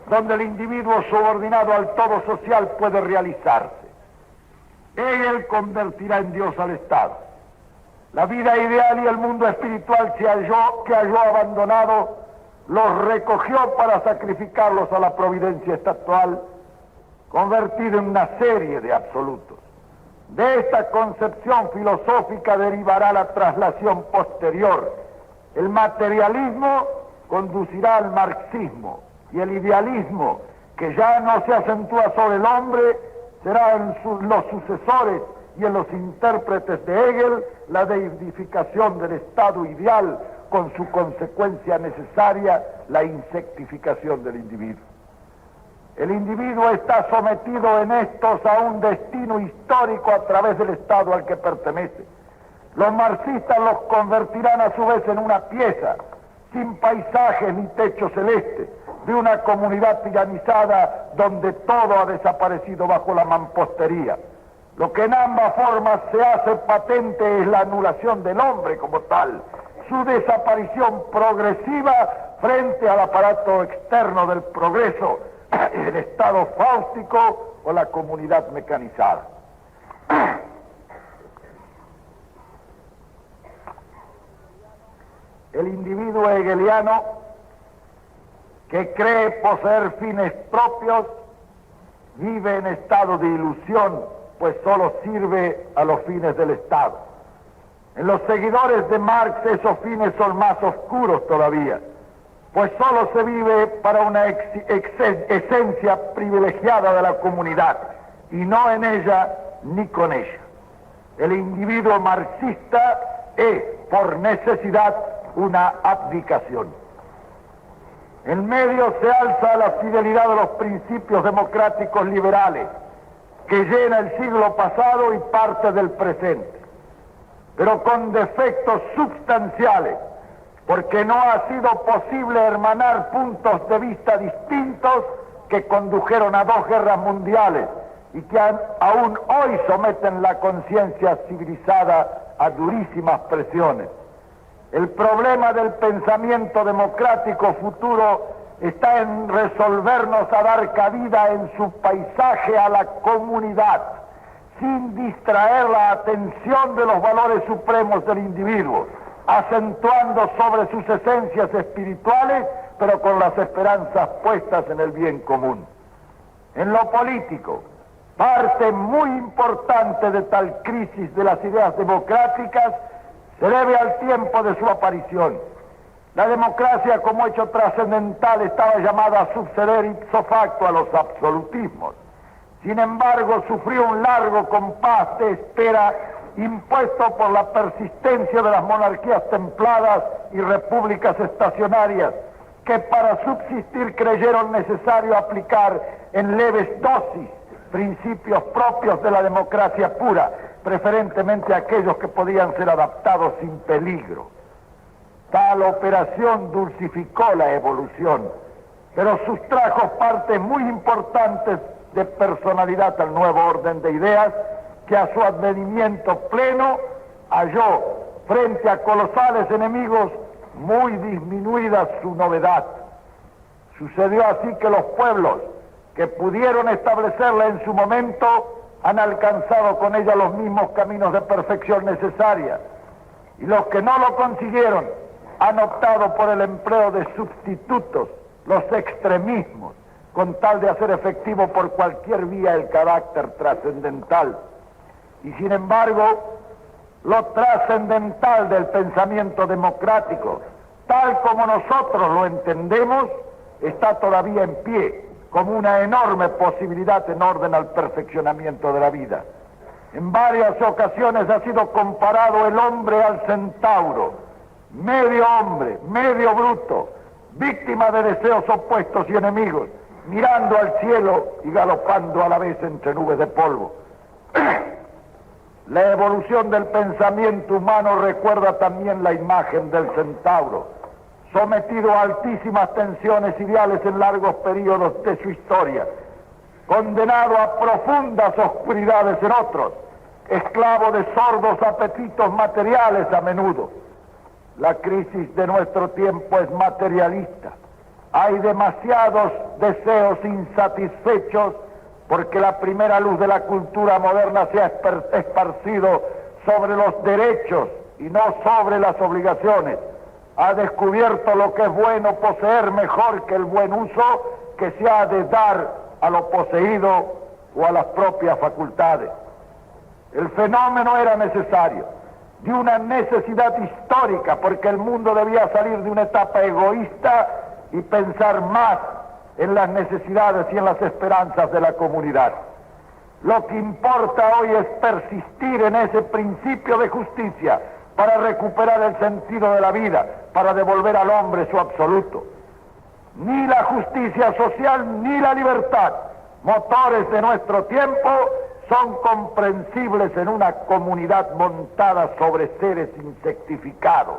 Speaker 2: donde el individuo subordinado al todo social puede realizarse. Hegel convertirá en Dios al Estado. La vida ideal y el mundo espiritual que halló abandonado los recogió para sacrificarlos a la providencia estatal, convertido en una serie de absolutos. De esta concepción filosófica derivará la traslación posterior. El materialismo conducirá al marxismo y el idealismo, que ya no se acentúa sobre el hombre, será en los sucesores y en los intérpretes de Hegel la deificación del estado ideal, con su consecuencia necesaria, la insectificación del individuo. El individuo está sometido en estos a un destino histórico a través del estado al que pertenece. Los marxistas los convertirán a su vez en una pieza, sin paisajes ni techo celeste, de una comunidad tiranizada donde todo ha desaparecido bajo la mampostería. Lo que en ambas formas se hace patente es la anulación del hombre como tal, su desaparición progresiva frente al aparato externo del progreso, el estado fáustico o la comunidad mecanizada. El individuo hegeliano, que cree poseer fines propios, vive en estado de ilusión, pues solo sirve a los fines del Estado. En los seguidores de Marx esos fines son más oscuros todavía, pues solo se vive para una esencia privilegiada de la comunidad, y no en ella ni con ella. El individuo marxista es, por necesidad, una abdicación. En medio se alza la fidelidad de los principios democráticos liberales, que llena el siglo pasado y parte del presente, pero con defectos substanciales, porque no ha sido posible hermanar puntos de vista distintos que condujeron a 2 guerras mundiales y que aún hoy someten la conciencia civilizada a durísimas presiones. El problema del pensamiento democrático futuro está en resolvernos a dar cabida en su paisaje a la comunidad, sin distraer la atención de los valores supremos del individuo, acentuando sobre sus esencias espirituales, pero con las esperanzas puestas en el bien común. En lo político, parte muy importante de tal crisis de las ideas democráticas se debe al tiempo de su aparición. La democracia como hecho trascendental estaba llamada a suceder ipso facto a los absolutismos. Sin embargo, sufrió un largo compás de espera impuesto por la persistencia de las monarquías templadas y repúblicas estacionarias, que para subsistir creyeron necesario aplicar en leves dosis principios propios de la democracia pura, preferentemente aquellos que podían ser adaptados sin peligro. Tal operación dulcificó la evolución, pero sustrajo partes muy importantes de personalidad al nuevo orden de ideas, que a su advenimiento pleno halló, frente a colosales enemigos, muy disminuida su novedad. Sucedió así que los pueblos que pudieron establecerla en su momento han alcanzado con ella los mismos caminos de perfección necesarias, y los que no lo consiguieron han optado por el empleo de sustitutos, los extremismos, con tal de hacer efectivo por cualquier vía el carácter trascendental. Y sin embargo, lo trascendental del pensamiento democrático, tal como nosotros lo entendemos, está todavía en pie, como una enorme posibilidad en orden al perfeccionamiento de la vida. En varias ocasiones ha sido comparado el hombre al centauro, medio hombre, medio bruto, víctima de deseos opuestos y enemigos, mirando al cielo y galopando a la vez entre nubes de polvo. La evolución del pensamiento humano recuerda también la imagen del centauro, sometido a altísimas tensiones ideales en largos periodos de su historia, condenado a profundas oscuridades en otros, esclavo de sordos apetitos materiales a menudo. La crisis de nuestro tiempo es materialista. Hay demasiados deseos insatisfechos porque la primera luz de la cultura moderna se ha esparcido sobre los derechos y no sobre las obligaciones. Ha descubierto lo que es bueno poseer mejor que el buen uso que se ha de dar a lo poseído o a las propias facultades. El fenómeno era necesario, de una necesidad histórica, porque el mundo debía salir de una etapa egoísta y pensar más en las necesidades y en las esperanzas de la comunidad. Lo que importa hoy es persistir en ese principio de justicia para recuperar el sentido de la vida, para devolver al hombre su absoluto. Ni la justicia social ni la libertad, motores de nuestro tiempo, son comprensibles en una comunidad montada sobre seres insectificados,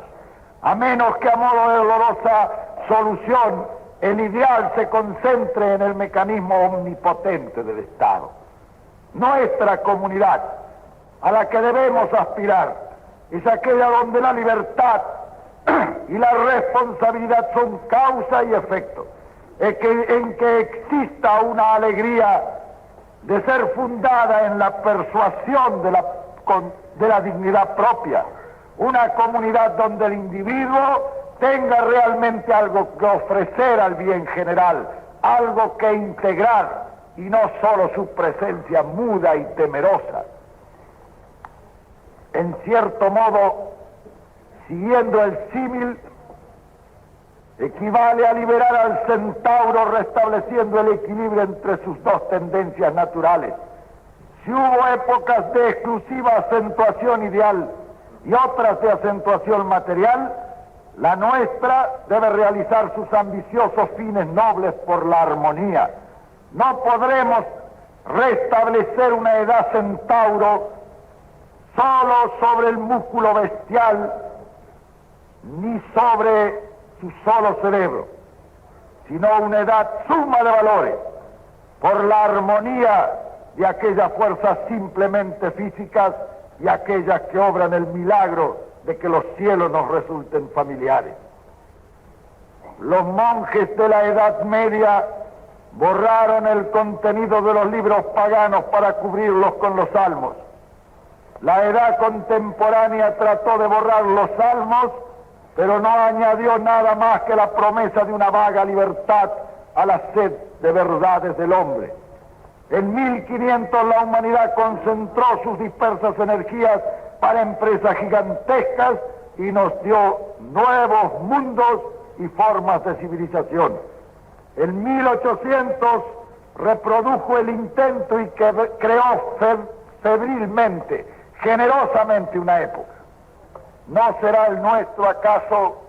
Speaker 2: a menos que a modo de dolorosa solución el ideal se concentre en el mecanismo omnipotente del Estado. Nuestra comunidad, a la que debemos aspirar, es aquella donde la libertad y la responsabilidad son causa y efecto, en que exista una alegría de ser fundada en la persuasión de la dignidad propia, una comunidad donde el individuo tenga realmente algo que ofrecer al bien general, algo que integrar, y no solo su presencia muda y temerosa. En cierto modo, siguiendo el símil, equivale a liberar al centauro restableciendo el equilibrio entre sus dos tendencias naturales. Si hubo épocas de exclusiva acentuación ideal y otras de acentuación material, la nuestra debe realizar sus ambiciosos fines nobles por la armonía. No podremos restablecer una edad centauro solo sobre el músculo bestial, ni sobre su solo cerebro, sino una edad suma de valores por la armonía de aquellas fuerzas simplemente físicas y aquellas que obran el milagro de que los cielos nos resulten familiares. Los monjes de la Edad Media borraron el contenido de los libros paganos para cubrirlos con los salmos. La edad contemporánea trató de borrar los salmos, pero no añadió nada más que la promesa de una vaga libertad a la sed de verdades del hombre. En 1500 la humanidad concentró sus dispersas energías para empresas gigantescas y nos dio nuevos mundos y formas de civilización. En 1800 reprodujo el intento y creó febrilmente, generosamente una época. ¿No será el nuestro acaso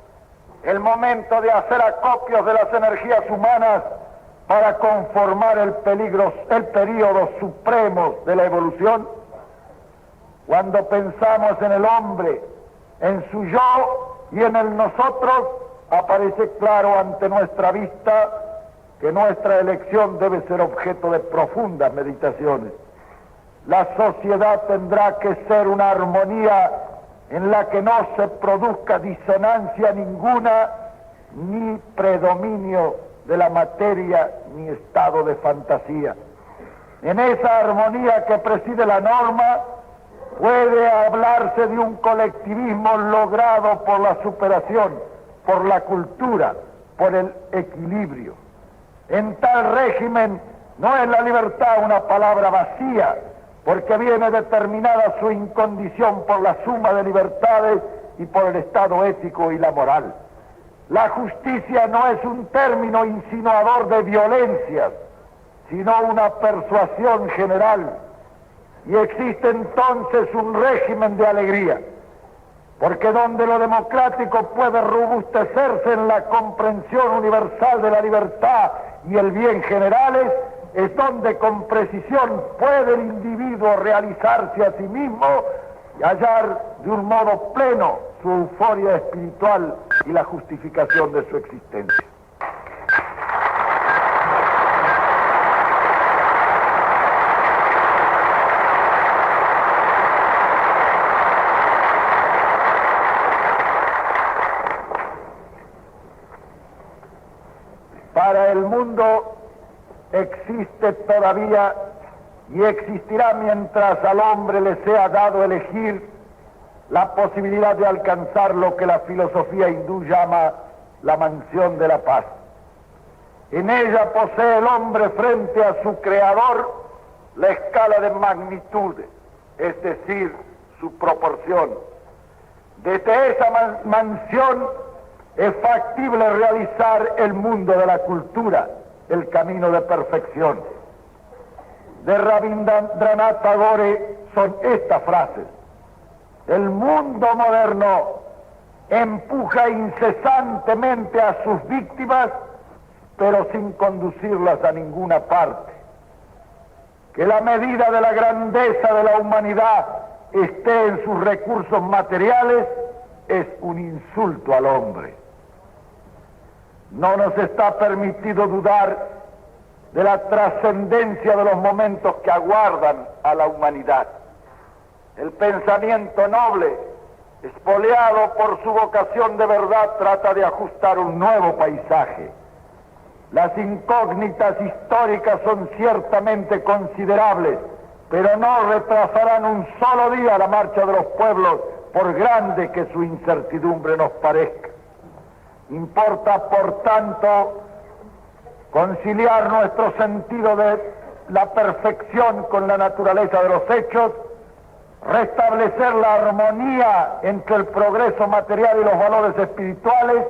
Speaker 2: el momento de hacer acopios de las energías humanas para conformar el período supremo de la evolución? Cuando pensamos en el hombre, en su yo y en el nosotros, aparece claro ante nuestra vista que nuestra elección debe ser objeto de profundas meditaciones. La sociedad tendrá que ser una armonía en la que no se produzca disonancia ninguna, ni predominio de la materia, ni estado de fantasía. En esa armonía que preside la norma, puede hablarse de un colectivismo logrado por la superación, por la cultura, por el equilibrio. En tal régimen no es la libertad una palabra vacía, porque viene determinada su incondición por la suma de libertades y por el estado ético y la moral. La justicia no es un término insinuador de violencias, sino una persuasión general. Y existe entonces un régimen de alegría, porque donde lo democrático puede robustecerse en la comprensión universal de la libertad y el bien generales, es donde con precisión puede el individuo realizarse a sí mismo y hallar de un modo pleno su euforia espiritual y la justificación de su existencia. Para el mundo existe todavía y existirá mientras al hombre le sea dado elegir la posibilidad de alcanzar lo que la filosofía hindú llama la mansión de la paz. En ella posee el hombre frente a su creador la escala de magnitudes, es decir, su proporción. Desde esa mansión es factible realizar el mundo de la cultura, el camino de perfección. De Rabindranath Tagore son estas frases: el mundo moderno empuja incesantemente a sus víctimas, pero sin conducirlas a ninguna parte. Que la medida de la grandeza de la humanidad esté en sus recursos materiales es un insulto al hombre. No nos está permitido dudar de la trascendencia de los momentos que aguardan a la humanidad. El pensamiento noble, espoleado por su vocación de verdad, trata de ajustar un nuevo paisaje. Las incógnitas históricas son ciertamente considerables, pero no retrasarán un solo día la marcha de los pueblos, por grande que su incertidumbre nos parezca. Importa, por tanto, conciliar nuestro sentido de la perfección con la naturaleza de los hechos, restablecer la armonía entre el progreso material y los valores espirituales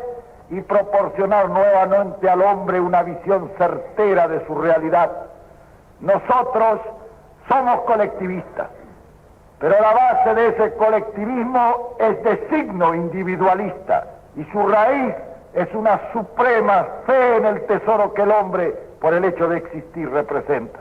Speaker 2: y proporcionar nuevamente al hombre una visión certera de su realidad. Nosotros somos colectivistas, pero la base de ese colectivismo es de signo individualista y su raíz es una suprema fe en el tesoro que el hombre, por el hecho de existir, representa.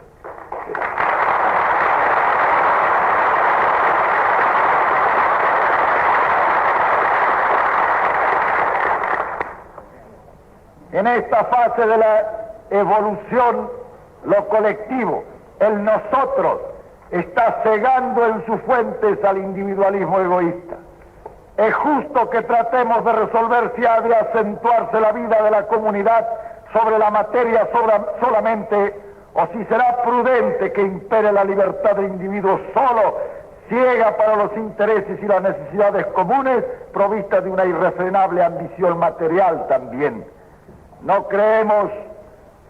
Speaker 2: En esta fase de la evolución, lo colectivo, el nosotros, está cegando en sus fuentes al individualismo egoísta. Es justo que tratemos de resolver si ha de acentuarse la vida de la comunidad sobre la materia solamente, o si será prudente que impere la libertad del individuo solo, ciega para los intereses y las necesidades comunes, provista de una irrefrenable ambición material también. No creemos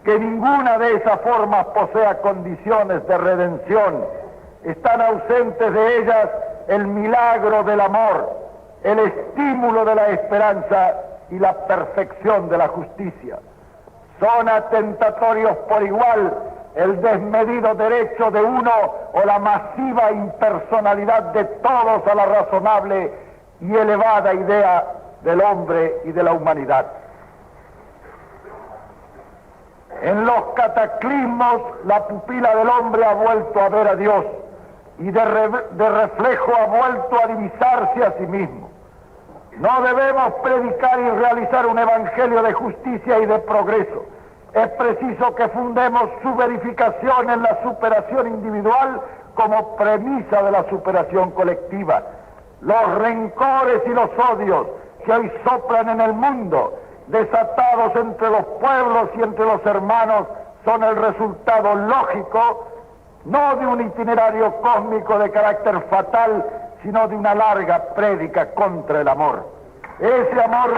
Speaker 2: que ninguna de esas formas posea condiciones de redención. Están ausentes de ellas el milagro del amor, el estímulo de la esperanza y la perfección de la justicia. Son atentatorios por igual el desmedido derecho de uno o la masiva impersonalidad de todos a la razonable y elevada idea del hombre y de la humanidad. En los cataclismos, la pupila del hombre ha vuelto a ver a Dios y de reflejo ha vuelto a divisarse a sí mismo. No debemos predicar y realizar un evangelio de justicia y de progreso. Es preciso que fundemos su verificación en la superación individual como premisa de la superación colectiva. Los rencores y los odios que hoy soplan en el mundo, desatados entre los pueblos y entre los hermanos, son el resultado lógico no de un itinerario cósmico de carácter fatal, sino de una larga prédica contra el amor. Ese amor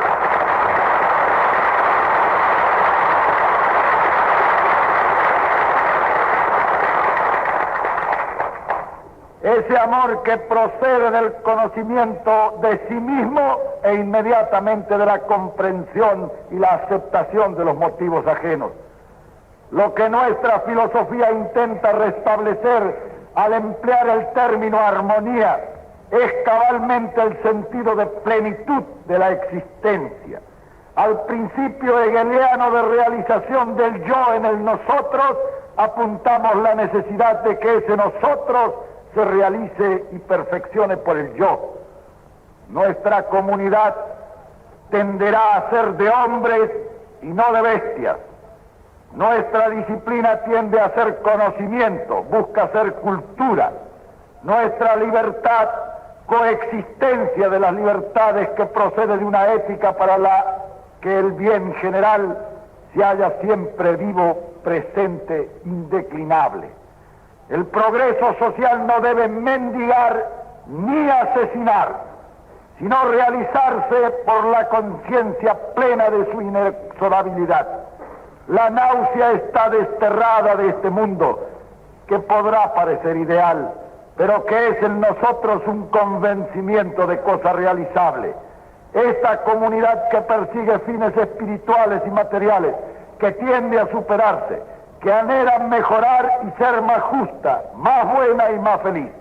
Speaker 2: que procede del conocimiento de sí mismo e inmediatamente de la comprensión y la aceptación de los motivos ajenos. Lo que nuestra filosofía intenta restablecer al emplear el término armonía es cabalmente el sentido de plenitud de la existencia. Al principio hegeliano de realización del yo en el nosotros, apuntamos la necesidad de que ese nosotros se realice y perfeccione por el yo. Nuestra comunidad tenderá a ser de hombres y no de bestias. Nuestra disciplina tiende a ser conocimiento, busca ser cultura. Nuestra libertad, coexistencia de las libertades que procede de una ética para la que el bien general se halla siempre vivo, presente, indeclinable. El progreso social no debe mendigar ni asesinar, sino realizarse por la conciencia plena de su inexorabilidad. La náusea está desterrada de este mundo, que podrá parecer ideal, pero que es en nosotros un convencimiento de cosa realizable. Esta comunidad que persigue fines espirituales y materiales, que tiende a superarse, que anhela mejorar y ser más justa, más buena y más feliz,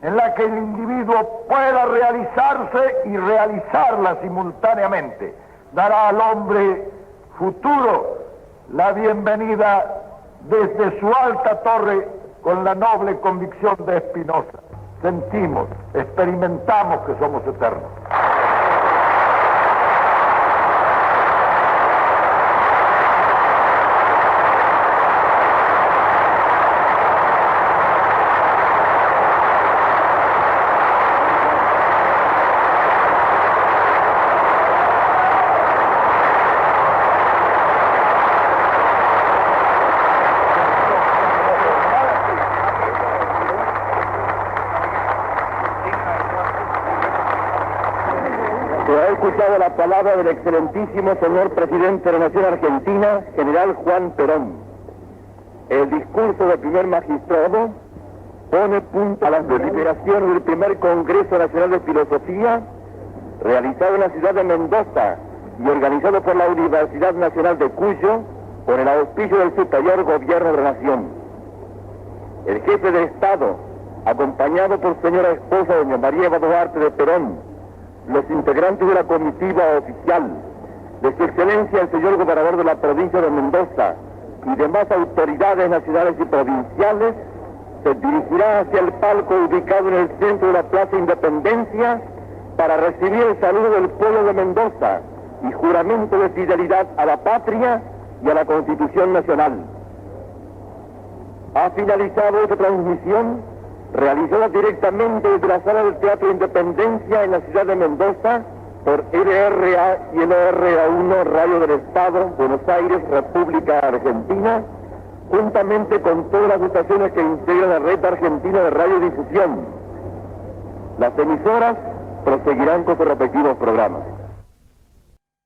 Speaker 2: en la que el individuo pueda realizarse y realizarla simultáneamente, dará al hombre futuro la bienvenida desde su alta torre con la noble convicción de Spinoza. Sentimos, experimentamos que somos eternos.
Speaker 1: Escuchado la palabra del excelentísimo señor presidente de la Nación Argentina, general Juan Perón. El discurso del primer magistrado pone punto a las deliberaciones del primer Congreso Nacional de Filosofía, realizado en la ciudad de Mendoza y organizado por la Universidad Nacional de Cuyo, con el auspicio del Superior Gobierno de la Nación. El jefe de Estado, acompañado por señora esposa doña María Eva Duarte de Perón, los integrantes de la comitiva oficial, de su excelencia el señor gobernador de la provincia de Mendoza y demás autoridades nacionales y provinciales, se dirigirá hacia el palco ubicado en el centro de la Plaza Independencia para recibir el saludo del pueblo de Mendoza y juramento de fidelidad a la patria y a la Constitución Nacional. Ha finalizado esta transmisión, realizada directamente desde la sala del Teatro Independencia en la ciudad de Mendoza, por LRA y LRA1 Radio del Estado, Buenos Aires, República Argentina, juntamente con todas las estaciones que integran la red argentina de radiodifusión. Las emisoras proseguirán con sus respectivos programas.